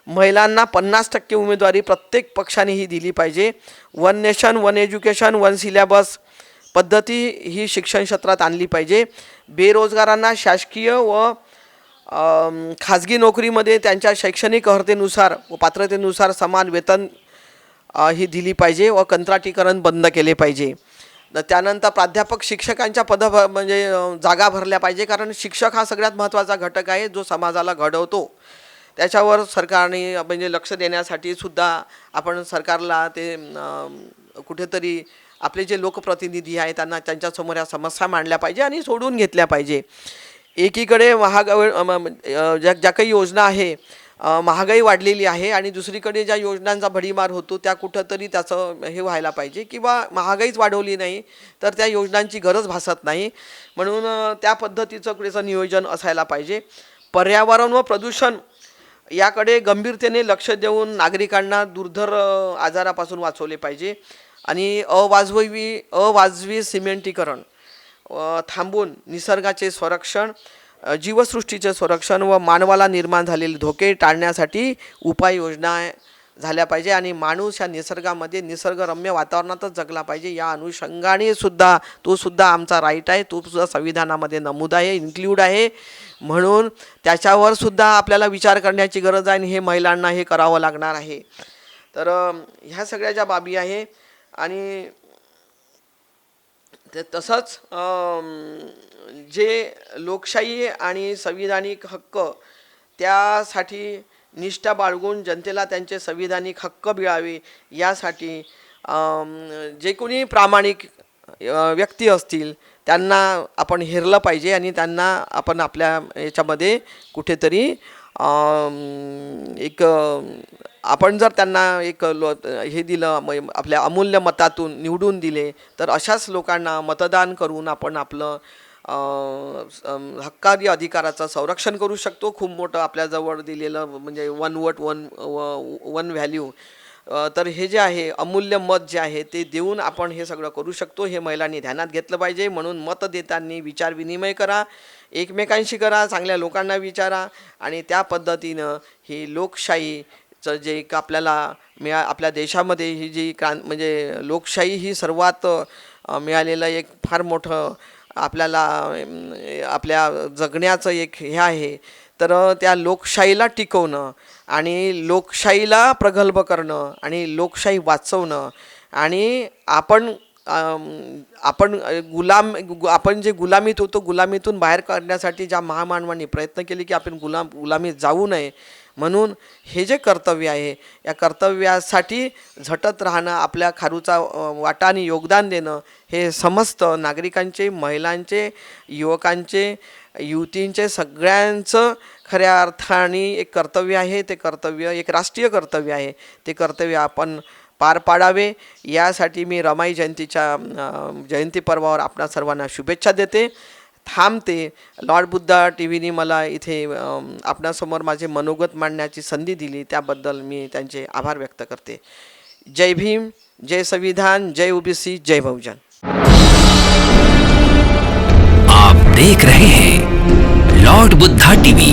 महिलांना 50% उमेदवारी प्रत्येक पक्षाने ही दिली पाहिजे. 1 नेशन 1 एज्युकेशन 1 सिलेबस पद्धती ही शिक्षण क्षेत्रात आणली पाहिजे. बेरोजगारांना शासकीय व खाजगी नोकरीमध्ये त्यांच्या शैक्षणिक अर्हतेनुसार व पात्रतेनुसार समान वेतन ही दिली पाहिजे व कंत्राटीकरण बंद केले पाहिजे. त्यानंतर प्राध्यापक शिक्षकांच्या म्हणजे जागा भरल्या पाहिजे, कारण शिक्षक हा सगळ्यात महत्त्वाचा घटक आहे जो समाजाला घडवतो. त्याच्यावर सरकारने म्हणजे लक्ष देण्यासाठी सुद्धा आपण सरकारला ते कुठेतरी आपले जे लोकप्रतिनिधी आहेत त्यांना त्यांच्यासमोर या समस्या मांडल्या पाहिजे आणि सोडून घेतल्या पाहिजे. एकीकडे ज्या काही योजना आहे महागाई वाढलेली आहे आणि दुसरीकडे ज्या योजनांचा भडीमार होतो त्या कुठंतरी त्याचं हे व्हायला पाहिजे, किंवा महागाईच वाढवली नाही तर त्या योजनांची गरज भासत नाही. म्हणून त्या पद्धतीचं त्याचं नियोजन असायला पाहिजे. पर्यावरण व प्रदूषण याकडे गंभीरतेने लक्ष देऊन नागरिकांना दुर्धर आजारापासून वाचवले पाहिजे आणि अवाजवी सिमेंटीकरण थांबून निसर्गाचे संरक्षण, जीवसृष्टीचे संरक्षण व मानवाला निर्माण झालेले धोके टाळण्यासाठी उपाययोजना झाल्या पाहिजे आणि माणूस या निसर्गामध्ये निसर्गरम्य वातावरणातच जगला पाहिजे. या अनुषंगाने सुद्धा तो सुद्धा आमचा राईट आहे, तो सुद्धा संविधानामध्ये नमूद आहे, इन्क्ल्यूड आहे. म्हणून त्याच्यावर सुद्धा आपल्याला विचार करण्याची गरज आहे आणि हे महिलांना हे करावं लागणार आहे. तर ह्या सगळ्या ज्या बाबी आहे आणि तसंच जे लोकशाही आणि संविधानिक हक्क त्यासाठी निष्ठा बाळगून जनतेला त्यांचे संविधानिक हक्क मिळावे यासाठी जे कोणी प्रामाणिक व्यक्ती असतील त्यांना आपण हेरलं पाहिजे आणि त्यांना आपण आपल्या याच्यामध्ये कुठेतरी एक आपण जर त्यांना एक हे दिलं, आपल्या अमूल्य मतातून निवडून दिले, तर अशाच लोकांना मतदान करून आपण आपलं हक्कादी अधिकाराचं संरक्षण करू शकतो. खूप मोठं आपल्याजवळ दिलेलं म्हणजे 1 वोट 1 व्हॅल्यू. तर हे जे आहे अमूल्य मत जे आहे ते देऊन आपण हे सगळं करू शकतो. हे महिलांनी ध्यानात घेतलं पाहिजे. म्हणून मत देताना विचार विनिमय करा, एकमेकांशी करा, चांगल्या लोकांना विचारा आणि त्या पद्धतीनं ही लोकशाहीचं जे आपल्याला आपल्या देशामध्ये ही जी म्हणजे लोकशाही ही सर्वात मिळालेलं एक फार मोठं आपल्याला आपल्या जगण्याचं एक हे आहे. तर त्या लोकशाहीला टिकवणं आणि लोकशाहीला प्रगल्भ करणं आणि लोकशाही वाचवणं आणि आपण आपण जे गुलामीत होतो गुलामीतून बाहेर काढण्यासाठी ज्या महामानवांनी प्रयत्न केले की आपण गुलामीत जाऊ नये म्हणून हे जे कर्तव्य आहे या कर्तव्यासाठी झटत राहणं आपल्या खारूचा वाटा आणि योगदान देणं हे समस्त नागरिकांचे महिलांचे युवकांचे युवतींचे सगळ्यांचं खऱ्या अर्थाने एक कर्तव्य आहे. ते कर्तव्य एक राष्ट्रीय कर्तव्य आहे. ते कर्तव्य आपण पार पाडावे यासाठी मी रमाई जयंतीच्या जयंती पर्वावर आपणा सर्वांना शुभेच्छा देते. थांबते. लॉर्ड बुद्धा टी व्हीने मला इथे आपणासमोर माझे मनोगत मांडण्याची संधी दिली त्याबद्दल मी त्यांचे आभार व्यक्त करते. जय भीम, जय संविधान, जय ओबीसी, जय बहुजन. आप देख रहे हैं लॉर्ड बुद्धा टीवी.